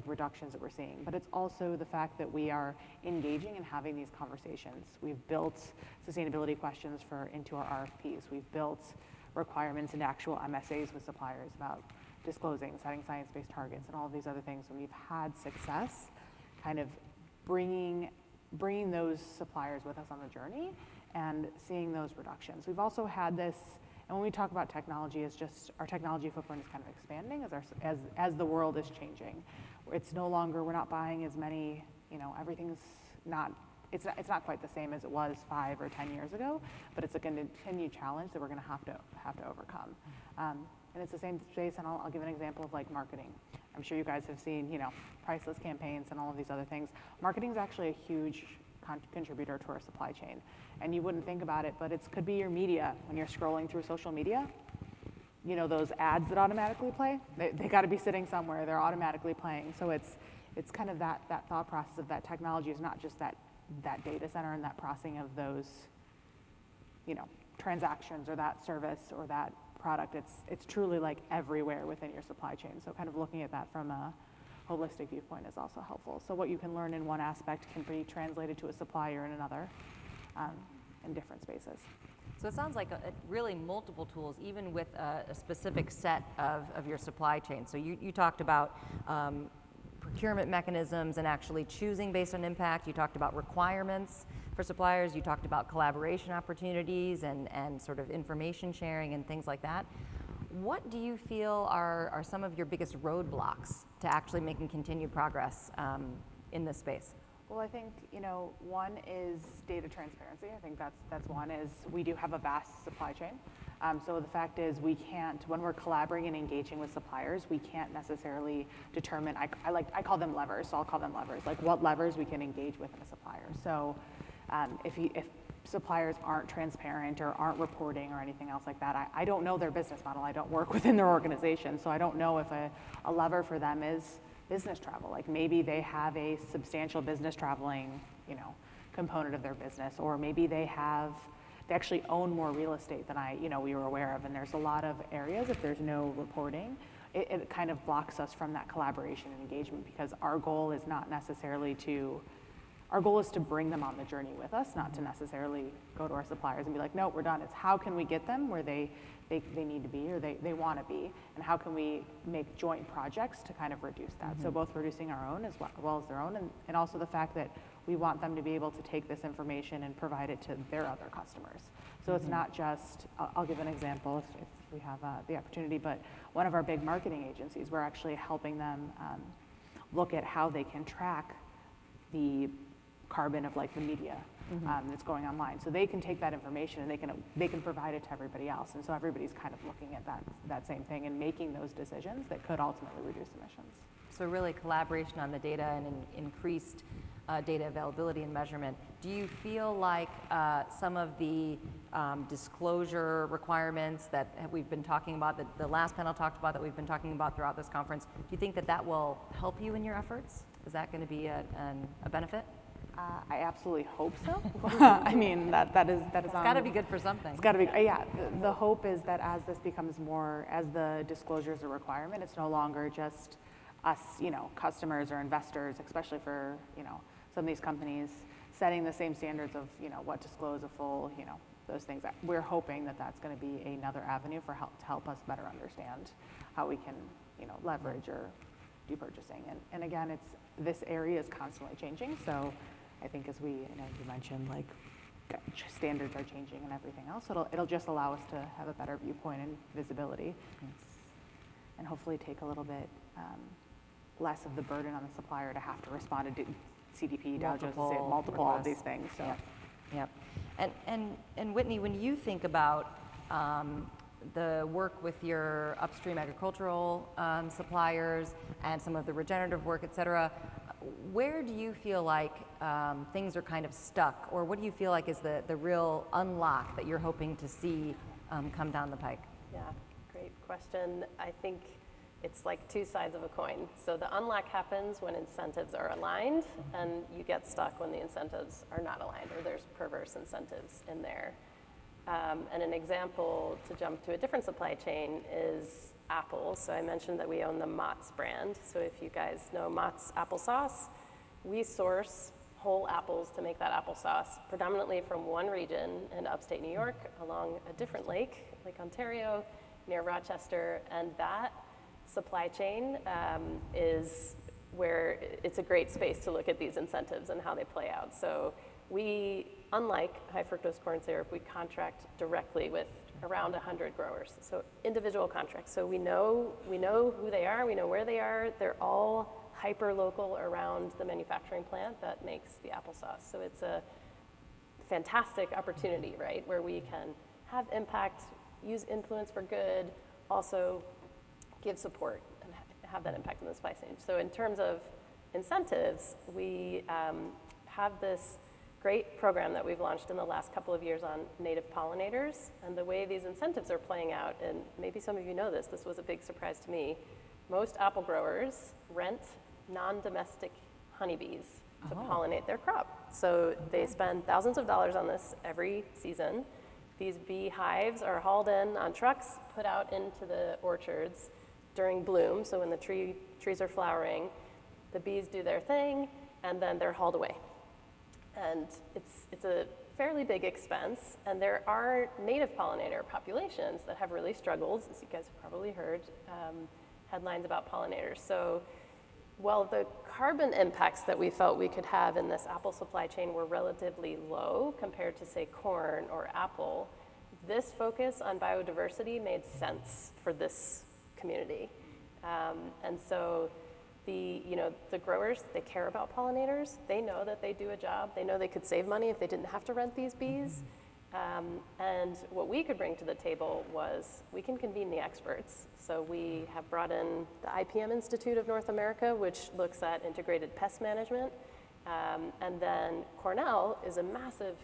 reductions that we're seeing. But it's also the fact that we are engaging and having these conversations. We've built sustainability questions into our RFPs. We've built requirements into actual MSAs with suppliers about disclosing, setting science-based targets, and all of these other things. And we've had success kind of bringing those suppliers with us on the journey and seeing those reductions. We've also had this, and when we talk about technology, it's just our technology footprint is kind of expanding as the world is changing. It's no longer, we're not buying as many, everything's not, it's not quite the same as it was 5 or 10 years ago, but it's a continued challenge that we're going to have to overcome. And it's the same space, and I'll give an example of marketing. I'm sure you guys have seen, priceless campaigns and all of these other things. Marketing is actually a huge contributor to our supply chain. And you wouldn't think about it, but it could be your media. When you're scrolling through social media, those ads that automatically play, they got to be sitting somewhere. They're automatically playing. So it's kind of that thought process of that technology is not just that data center and that processing of those, transactions or that service or that product. It's truly everywhere within your supply chain. So kind of looking at that from a holistic viewpoint is also helpful. So what you can learn in one aspect can be translated to a supplier in another, in different spaces. So it sounds like really multiple tools, even with a specific set of your supply chain. So you talked about procurement mechanisms and actually choosing based on impact. You talked about requirements for suppliers. You talked about collaboration opportunities and sort of information sharing and things like that. What do you feel are some of your biggest roadblocks to actually making continued progress in this space? Well, I think, one is data transparency. I think that's one, is we do have a vast supply chain. So the fact is we can't, when we're collaborating and engaging with suppliers, we can't necessarily determine, I call them levers, so I'll call them levers, what levers we can engage with in a supplier. So if suppliers aren't transparent or aren't reporting or anything else like that, I don't know their business model. I don't work within their organization, so I don't know if a lever for them is business travel. Maybe they have a substantial business traveling, component of their business, or maybe they actually own more real estate than we were aware of. And there's a lot of areas, if there's no reporting, it kind of blocks us from that collaboration and engagement, because our goal is not necessarily our goal is to bring them on the journey with us, not to necessarily go to our suppliers and be like, no, we're done. It's how can we get them where they need to be or they want to be, and how can we make joint projects to kind of reduce that. Mm-hmm. So both reducing our own as well as their own, and also the fact that we want them to be able to take this information and provide it to their other customers. So it's not just, I'll give an example if we have the opportunity, but one of our big marketing agencies, we're actually helping them look at how they can track the carbon of the media that's going online. So they can take that information and they can provide it to everybody else. And so everybody's kind of looking at that same thing and making those decisions that could ultimately reduce emissions. So really collaboration on the data and increased data availability and measurement. Do you feel like some of the disclosure requirements that we've been talking about, that the last panel talked about, that we've been talking about throughout this conference, do you think that will help you in your efforts? Is that going to be a benefit? I absolutely hope so. I mean, that is it's got to be good for something. It's got to be, yeah. The hope is that as this becomes more, as the disclosure is a requirement, it's no longer just us, customers or investors, especially for, some of these companies, setting the same standards of, what disclose a full, those things. We're hoping that that's going to be another avenue to help us better understand how we can, leverage or do purchasing. And again, this area is constantly changing. So I think as you mentioned, standards are changing and everything else. It'll just allow us to have a better viewpoint and visibility, and hopefully take a little bit less of the burden on the supplier to have to respond to CDP, Dow Jones, multiple of these things. So. Yep. And Whitney, when you think about the work with your upstream agricultural suppliers and some of the regenerative work, et cetera, where do you feel like things are kind of stuck, or what do you feel like is the real unlock that you're hoping to see come down the pike? Yeah, great question. I think it's like two sides of a coin. So the unlock happens when incentives are aligned, and you get stuck when the incentives are not aligned, or there's perverse incentives in there. And an example to jump to a different supply chain is Apple. So I mentioned that we own the Mott's brand. So if you guys know Mott's applesauce, we source whole apples to make that applesauce, predominantly from one region in upstate New York along a different lake, Lake Ontario, near Rochester. And that supply chain is where it's a great space to look at these incentives and how they play out. So we, unlike high fructose corn syrup, we contract directly with around 100 growers. So individual contracts. So we know who they are, we know where they are. They're all hyper local around the manufacturing plant that makes the applesauce. So it's a fantastic opportunity, right, where we can have impact, use influence for good, also give support and have that impact in the supply chain. So in terms of incentives, we have this great program that we've launched in the last couple of years on native pollinators. And the way these incentives are playing out, and maybe some of you know this was a big surprise to me, most apple growers rent non-domestic honeybees to pollinate their crop. So they spend thousands of dollars on this every season. These bee hives are hauled in on trucks, put out into the orchards during bloom. So when the trees are flowering, the bees do their thing, and then they're hauled away. And it's a fairly big expense, and there are native pollinator populations that have really struggled, as you guys have probably heard headlines about pollinators. So while the carbon impacts that we felt we could have in this apple supply chain were relatively low compared to, say, corn or apple, this focus on biodiversity made sense for this community. And so the growers, they care about pollinators. They know that they do a job. They know they could save money if they didn't have to rent these bees. And what we could bring to the table was we can convene the experts. So we have brought in the IPM Institute of North America, which looks at integrated pest management. And then Cornell is a massive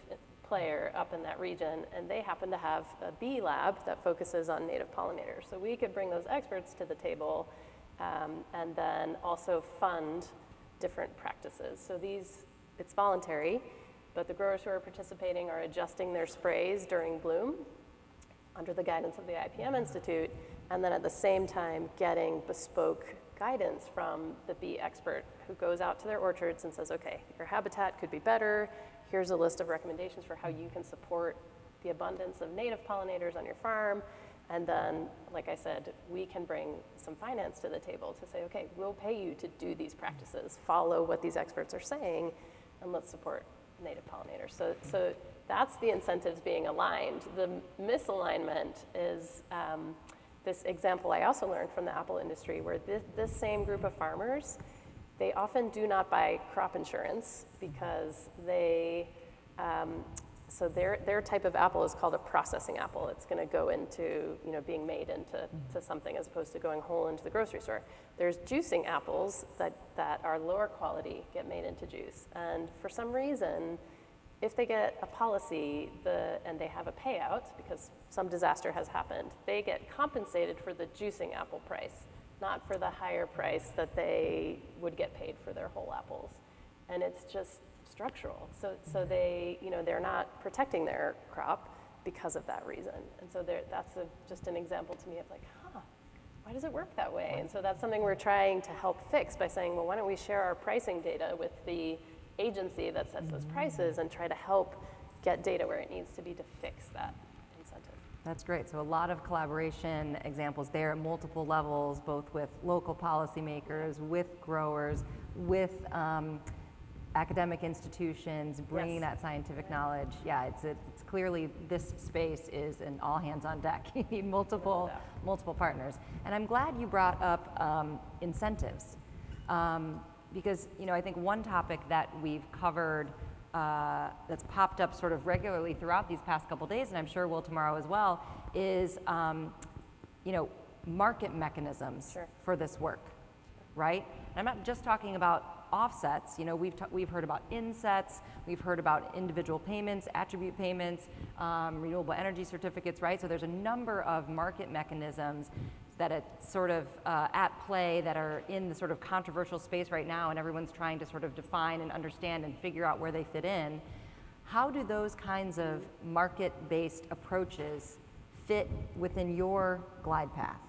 player up in that region, and they happen to have a bee lab that focuses on native pollinators. So we could bring those experts to the table and then also fund different practices. So it's voluntary, but the growers who are participating are adjusting their sprays during bloom under the guidance of the IPM Institute, and then at the same time getting bespoke guidance from the bee expert who goes out to their orchards and says, okay, your habitat could be better. Here's a list of recommendations for how you can support the abundance of native pollinators on your farm. And then, like I said, we can bring some finance to the table to say, okay, we'll pay you to do these practices, follow what these experts are saying, and let's support native pollinators. So that's the incentives being aligned. The misalignment is this example I also learned from the apple industry, where this same group of farmers, they often do not buy crop insurance because they, so their type of apple is called a processing apple. It's going to go into, being made into something as opposed to going whole into the grocery store. There's juicing apples that are lower quality, get made into juice. And for some reason, if they get a policy and they have a payout because some disaster has happened, they get compensated for the juicing apple price, not for the higher price that they would get paid for their whole apples. And it's just structural. So they, they're not protecting their crop because of that reason. And so that's just an example to me of like, why does it work that way? And so that's something we're trying to help fix by saying, well, why don't we share our pricing data with the agency that sets those prices and try to help get data where it needs to be to fix that incentive. That's great. So a lot of collaboration examples there at multiple levels, both with local policymakers, with growers, with academic institutions, bringing that scientific knowledge. Yeah, it's clearly this space is an all hands on deck. You need multiple partners. And I'm glad you brought up incentives. Because I think one topic that we've covered that's popped up sort of regularly throughout these past couple days, and I'm sure will tomorrow as well, is market mechanisms for this work, right? And I'm not just talking about offsets. We've heard about insets, we've heard about individual payments, attribute payments, renewable energy certificates, right? So there's a number of market mechanisms that it's sort of at play that are in the sort of controversial space right now, and everyone's trying to sort of define and understand and figure out where they fit in. How do those kinds of market-based approaches fit within your glide path?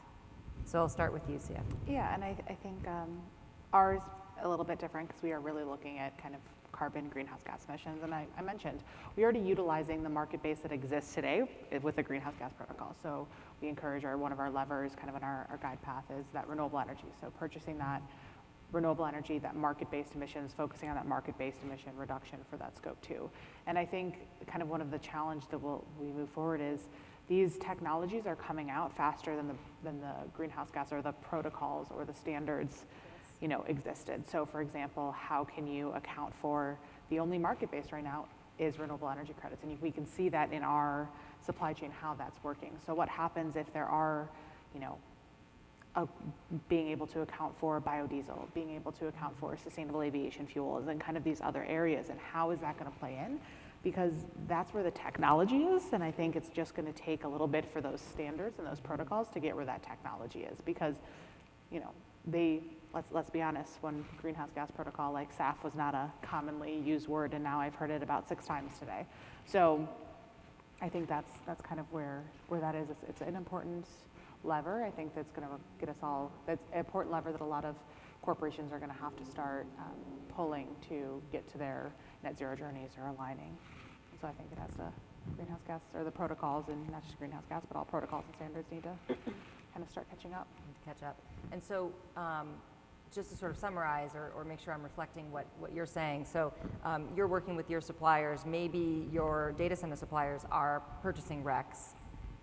So I'll start with you, Sia. Yeah, and I think ours a little bit different because we are really looking at kind of carbon greenhouse gas emissions. And I mentioned we're already utilizing the market base that exists today with the greenhouse gas protocol. So we encourage one of our levers kind of in our guide path is that renewable energy. So purchasing that renewable energy, that market-based emissions, focusing on that market-based emission reduction for that scope 2. And I think kind of one of the challenge that we move forward is these technologies are coming out faster than the greenhouse gas or the protocols or the standards, you know, existed. So for example, how can you account for the only market-based right now is renewable energy credits, and we can see that in our supply chain how that's working. So what happens if there are, you know, being able to account for biodiesel, being able to account for sustainable aviation fuels, and kind of these other areas, and how is that going to play in? Because that's where the technology is, and I think it's just going to take a little bit for those standards and those protocols to get where that technology is. Because, you know, let's be honest, when greenhouse gas protocol like SAF was not a commonly used word, and now I've heard it about 6 times today. So I think that's kind of where that is. It's an important lever. I think that's going to get us all. That's an important lever that a lot of corporations are going to have to start pulling to get to their net zero journeys or aligning. So I think it has to greenhouse gas or the protocols, and not just greenhouse gas, but all protocols and standards need to kind of start catching up. Catch up. And so just to sort of summarize or make sure I'm reflecting what you're saying. So you're working with your suppliers. Maybe your data center suppliers are purchasing RECs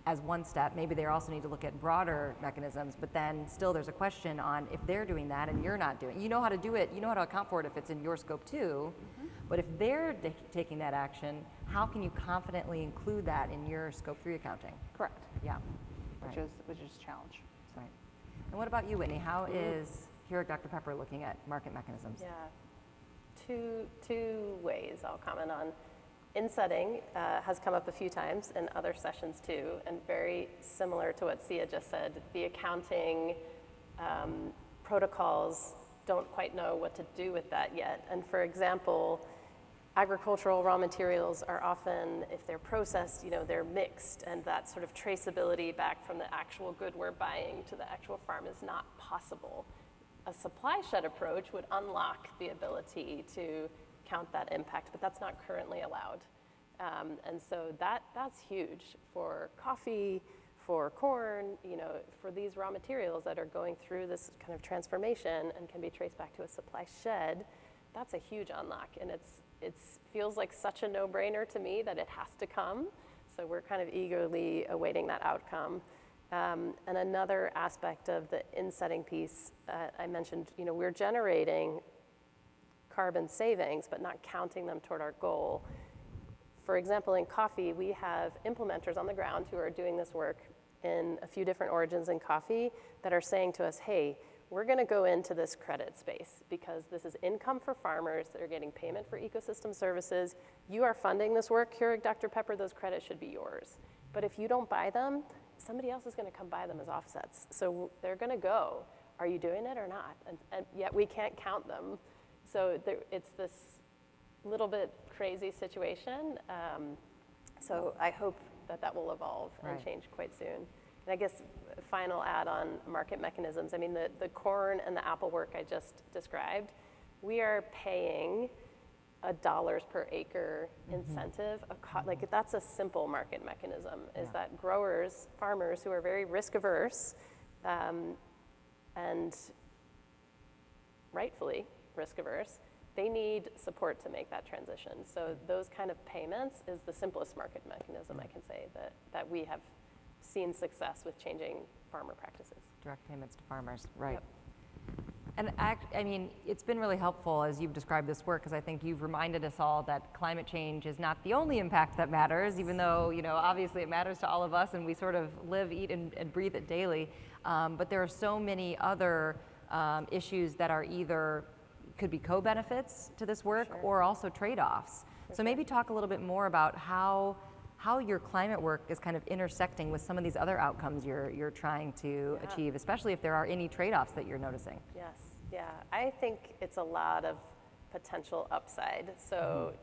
as one step. Maybe they also need to look at broader mechanisms, but then still there's a question on if they're doing that and you're not doing it. You know how to do it, you know how to account for it if it's in your scope 2, but if they're taking that action, how can you confidently include that in your scope 3 accounting? Correct. Yeah. Which is a challenge. Right. And what about you, Whitney? How is here at Dr. Pepper looking at market mechanisms? Yeah, two ways I'll comment on. Insetting has come up a few times in other sessions too, and very similar to what Sia just said, the accounting protocols don't quite know what to do with that yet. And for example, agricultural raw materials are often, if they're processed, you know, they're mixed, and that sort of traceability back from the actual good we're buying to the actual farm is not possible. A supply shed approach would unlock the ability to count that impact, but that's not currently allowed. And so that's huge for coffee, for corn, you know, for these raw materials that are going through this kind of transformation and can be traced back to a supply shed. That's a huge unlock, and it feels like such a no-brainer to me that it has to come. So we're kind of eagerly awaiting that outcome. And another aspect of the insetting piece, I mentioned, you know, we're generating carbon savings, but not counting them toward our goal. For example, in coffee, we have implementers on the ground who are doing this work in a few different origins in coffee that are saying to us, hey, we're going to go into this credit space because this is income for farmers that are getting payment for ecosystem services. You are funding this work here at Dr. Pepper, those credits should be yours. But if you don't buy them, somebody else is going to come buy them as offsets. So they're going to go, are you doing it or not? And yet we can't count them. So it's this little bit crazy situation. So I hope that will evolve and change quite soon. And I guess final add on market mechanisms. I mean, the corn and the apple work I just described, we are paying $1 per acre incentive. Like that's a simple market mechanism, is that growers, farmers who are very risk averse, and rightfully risk averse, they need support to make that transition. So those kind of payments is the simplest market mechanism I can say that we have seen success with changing farmer practices. Direct payments to farmers, right. Yep. And I mean, it's been really helpful as you've described this work, because I think you've reminded us all that climate change is not the only impact that matters, even though, you know, obviously it matters to all of us and we sort of live, eat, and breathe it daily. But there are so many other issues that are either could be co-benefits to this work or also trade-offs. So maybe talk a little bit more about how how your climate work is kind of intersecting with some of these other outcomes you're trying to achieve, especially if there are any trade-offs that you're noticing. Yes, yeah. I think it's a lot of potential upside. So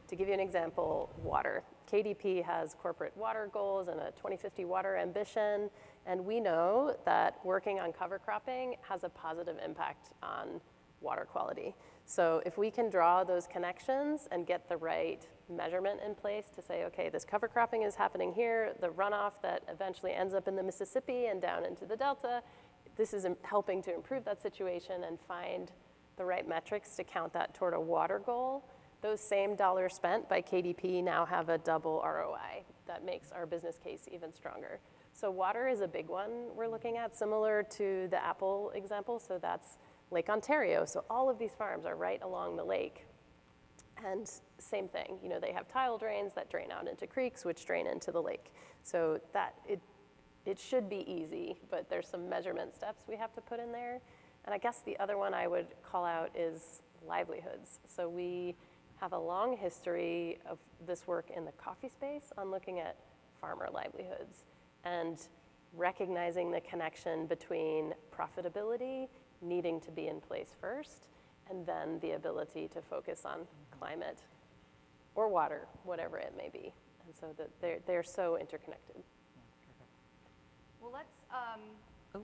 to give you an example, water. KDP has corporate water goals and a 2050 water ambition, and we know that working on cover cropping has a positive impact on water quality. So if we can draw those connections and get the right measurement in place to say, okay, this cover cropping is happening here, the runoff that eventually ends up in the Mississippi and down into the Delta, this is helping to improve that situation and find the right metrics to count that toward a water goal. Those same dollars spent by KDP now have a double ROI that makes our business case even stronger. So water is a big one we're looking at, similar to the Apple example. So that's Lake Ontario. So all of these farms are right along the lake. And same thing, you know, they have tile drains that drain out into creeks, which drain into the lake. So that it should be easy, but there's some measurement steps we have to put in there. And I guess the other one I would call out is livelihoods. So we have a long history of this work in the coffee space on looking at farmer livelihoods and recognizing the connection between profitability needing to be in place first, and then the ability to focus on climate or water, whatever it may be. And so that they're so interconnected. Well, let's,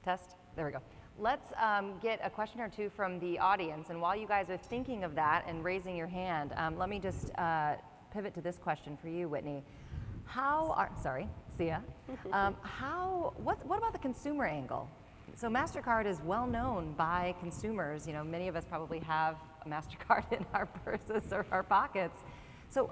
test, there we go. Let's get a question or two from the audience, and while you guys are thinking of that and raising your hand, let me just pivot to this question for you, Whitney. Sorry, Sia. What about the consumer angle? So MasterCard is well known by consumers. You know, many of us probably have a MasterCard in our purses or our pockets. So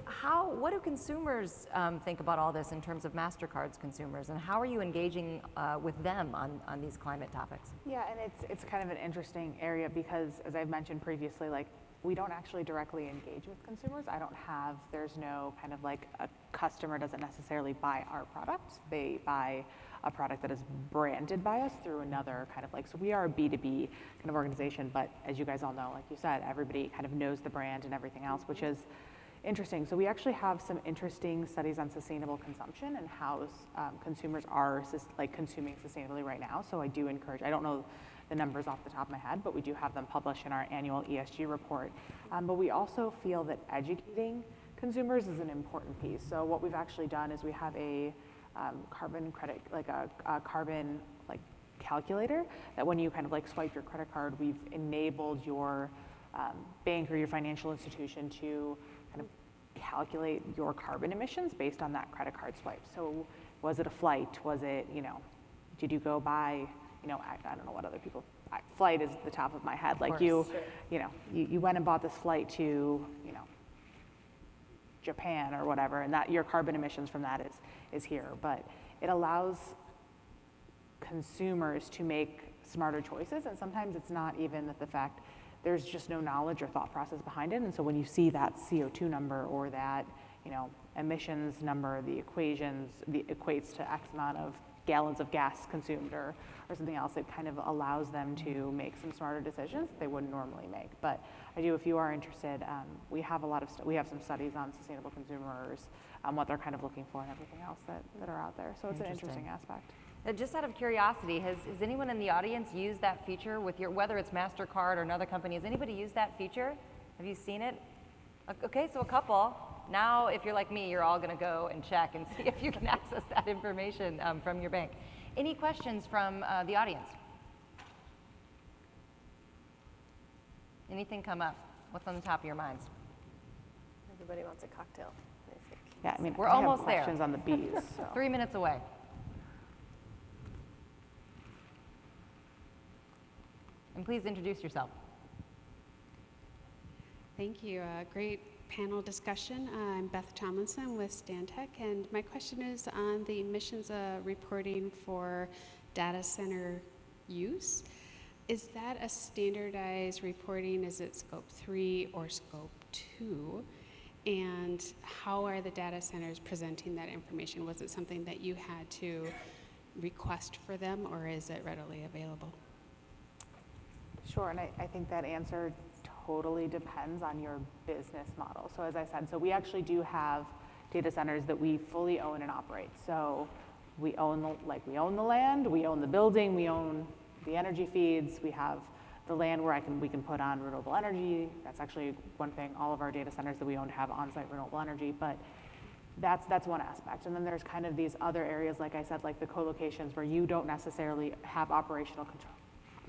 what do consumers think about all this in terms of MasterCard's consumers, and how are you engaging with them on these climate topics? Yeah, and it's kind of an interesting area because, as I've mentioned previously, like, we don't actually directly engage with consumers. There's no kind of like, a customer doesn't necessarily buy our product. They buy a product that is branded by us through another kind of like, so we are a B2B kind of organization, but as you guys all know, like you said, everybody kind of knows the brand and everything else, which is interesting. So we actually have some interesting studies on sustainable consumption and how consumers are consuming sustainably right now. So I do encourage, I don't know the numbers off the top of my head, but we do have them published in our annual ESG report. But we also feel that educating consumers is an important piece. So what we've actually done is we have a carbon credit, like a carbon like calculator that when you kind of like swipe your credit card, we've enabled your bank or your financial institution to kind of calculate your carbon emissions based on that credit card swipe. So was it a flight? Was it, you know, did you go by, you know, I don't know what other people, flight is the top of my head. Like you know, you went and bought this flight to, you know, Japan or whatever, and that your carbon emissions from that is here. But it allows consumers to make smarter choices, and sometimes it's not even that the fact there's just no knowledge or thought process behind it. And so when you see that CO2 number or that, you know, emissions number, the equates to X amount of gallons of gas consumed or something else, it kind of allows them to make some smarter decisions that they wouldn't normally make. But I do, if you are interested, we have we have some studies on sustainable consumers, what they're kind of looking for and everything else that are out there. So it's an interesting aspect. Just out of curiosity, has anyone in the audience used that feature with whether it's MasterCard or another company, has anybody used that feature? Have you seen it? Okay, so a couple. Now, if you're like me, you're all gonna go and check and see if you can access that information from your bank. Any questions from the audience? Anything come up? What's on the top of your minds? Everybody wants a cocktail, I think. Yeah, I mean, We're I have almost there. questions on the bees. So. 3 minutes away. And please introduce yourself. Thank you. Great panel discussion. I'm Beth Tomlinson with Stantec, and my question is on the emissions reporting for data center use. Is that a standardized reporting? Is it scope 3 or scope 2? And how are the data centers presenting that information? Was it something that you had to request for them, or is it readily available? Sure, and I think that answer totally depends on your business model. So as I said, so we actually do have data centers that we fully own and operate. So we own the land, we own the building, we own the energy feeds, we have the land where we can put on renewable energy. That's actually one thing. All of our data centers that we own have on-site renewable energy, but that's one aspect. And then there's kind of these other areas, like I said, like the co-locations where you don't necessarily have operational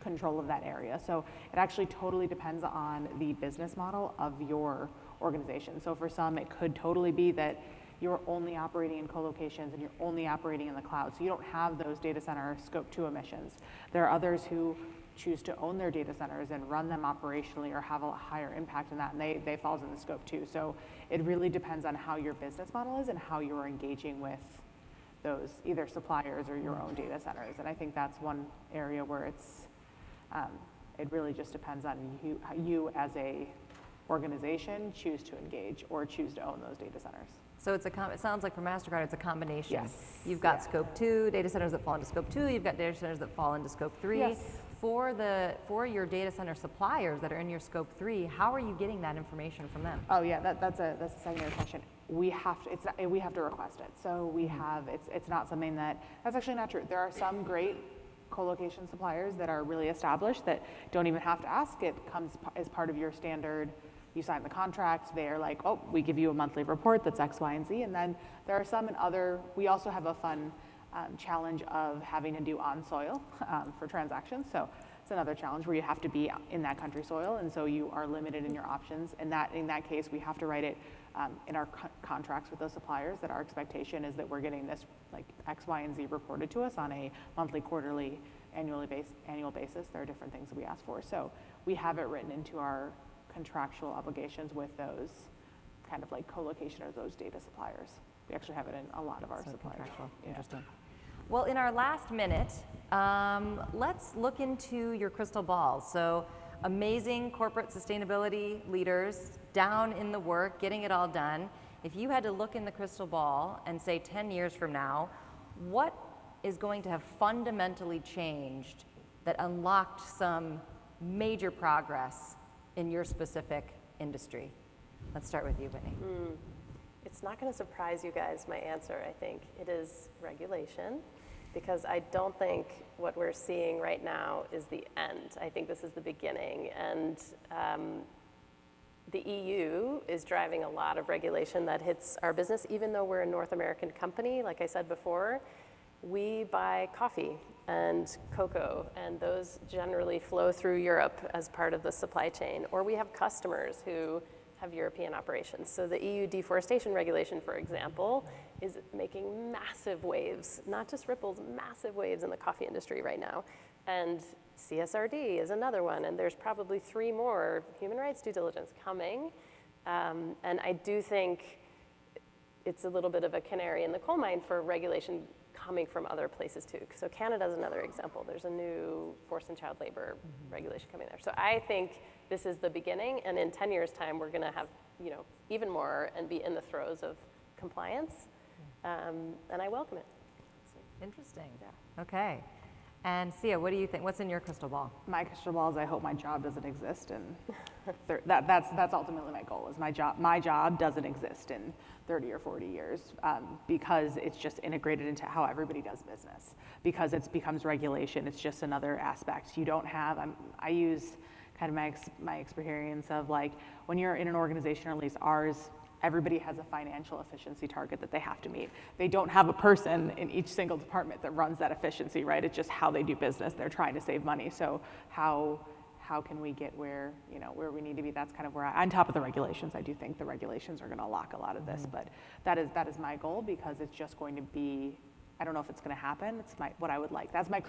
control of that area. So it actually totally depends on the business model of your organization. So for some, it could totally be that you're only operating in co-locations and you're only operating in the cloud. So you don't have those data center scope 2 emissions. There are others who choose to own their data centers and run them operationally or have a higher impact in that, and they falls in the scope 2. So it really depends on how your business model is and how you're engaging with those either suppliers or your own data centers. And I think that's one area where it really just depends on you as a organization choose to engage or choose to own those data centers. So it sounds like for MasterCard, it's a combination. Yes. You've got scope 2, data centers that fall into scope 2, you've got data centers that fall into scope 3. Yes. For your data center suppliers that are in your scope 3, how are you getting that information from them? Oh yeah, that's a secondary question. We have to request it. So we have, it's not something that's actually not true. There are some great co-location suppliers that are really established that don't even have to ask. It comes as part of your standard. You sign the contract, they're like, oh, we give you a monthly report that's X, Y, and Z. And then there are some we also have a fun challenge of having to do on soil for transactions. So it's another challenge where you have to be in that country soil, and so you are limited in your options. And in that case, we have to write it in our contracts with those suppliers that our expectation is that we're getting this like X, Y, and Z reported to us on a monthly, quarterly, annual basis. There are different things that we ask for. So we have it written into our contractual obligations with those kind of like co-location or those data suppliers. We actually have it in a lot of our suppliers. Yeah. Interesting. Well, in our last minute, let's look into your crystal ball. So amazing corporate sustainability leaders down in the work, getting it all done. If you had to look in the crystal ball and say 10 years from now, what is going to have fundamentally changed that unlocked some major progress in your specific industry? Let's start with you, Whitney. It's not going to surprise you guys, my answer, I think. It is regulation, because I don't think what we're seeing right now is the end. I think this is the beginning. And the EU is driving a lot of regulation that hits our business. Even though we're a North American company, like I said before, we buy coffee and cocoa, and those generally flow through Europe as part of the supply chain. Or we have customers who have European operations. So the EU deforestation regulation, for example, is making massive waves, not just ripples, massive waves in the coffee industry right now. And CSRD is another one, and there's probably 3 more human rights due diligence coming. And I do think it's a little bit of a canary in the coal mine for regulation coming from other places too. So Canada is another example. There's a new forced and child labor regulation coming there. So I think this is the beginning, and in 10 years' time, we're going to have, even more and be in the throes of compliance, and I welcome it. Interesting. Yeah. Okay. And Sia, what do you think? What's in your crystal ball? My crystal ball is I hope my job doesn't exist, and that's ultimately my goal. Is my job doesn't exist in 30 or 40 years because it's just integrated into how everybody does business. Because it becomes regulation, it's just another aspect. You don't have. I use kind of my experience of like when you're in an organization, or at least ours. Everybody has a financial efficiency target that they have to meet. They don't have a person in each single department that runs that efficiency, right? It's just how they do business. They're trying to save money. So how can we get where we need to be? That's kind of where on top of the regulations, I do think the regulations are going to unlock a lot of this. But that is my goal, because it's just going to be. I don't know if it's going to happen. It's what I would like. That's my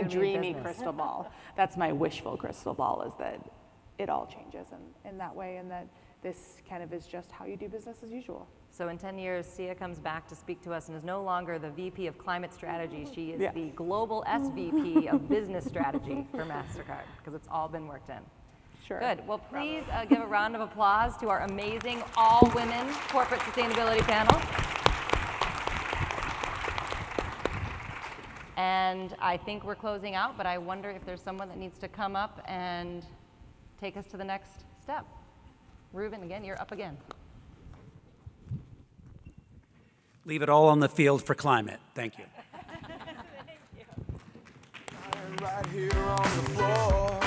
dreamy crystal ball. That's my wishful crystal ball, is that it all changes in that way, and that this kind of is just how you do business as usual. So in 10 years, Sia comes back to speak to us and is no longer the VP of Climate Strategy. She is the Global SVP of Business Strategy for MasterCard, because it's all been worked in. Sure. Good. Well, please give a round of applause to our amazing all-women corporate sustainability panel. And I think we're closing out, but I wonder if there's someone that needs to come up and take us to the next step. Ruben, again, you're up again. Leave it all on the field for climate. Thank you. Right here on the floor.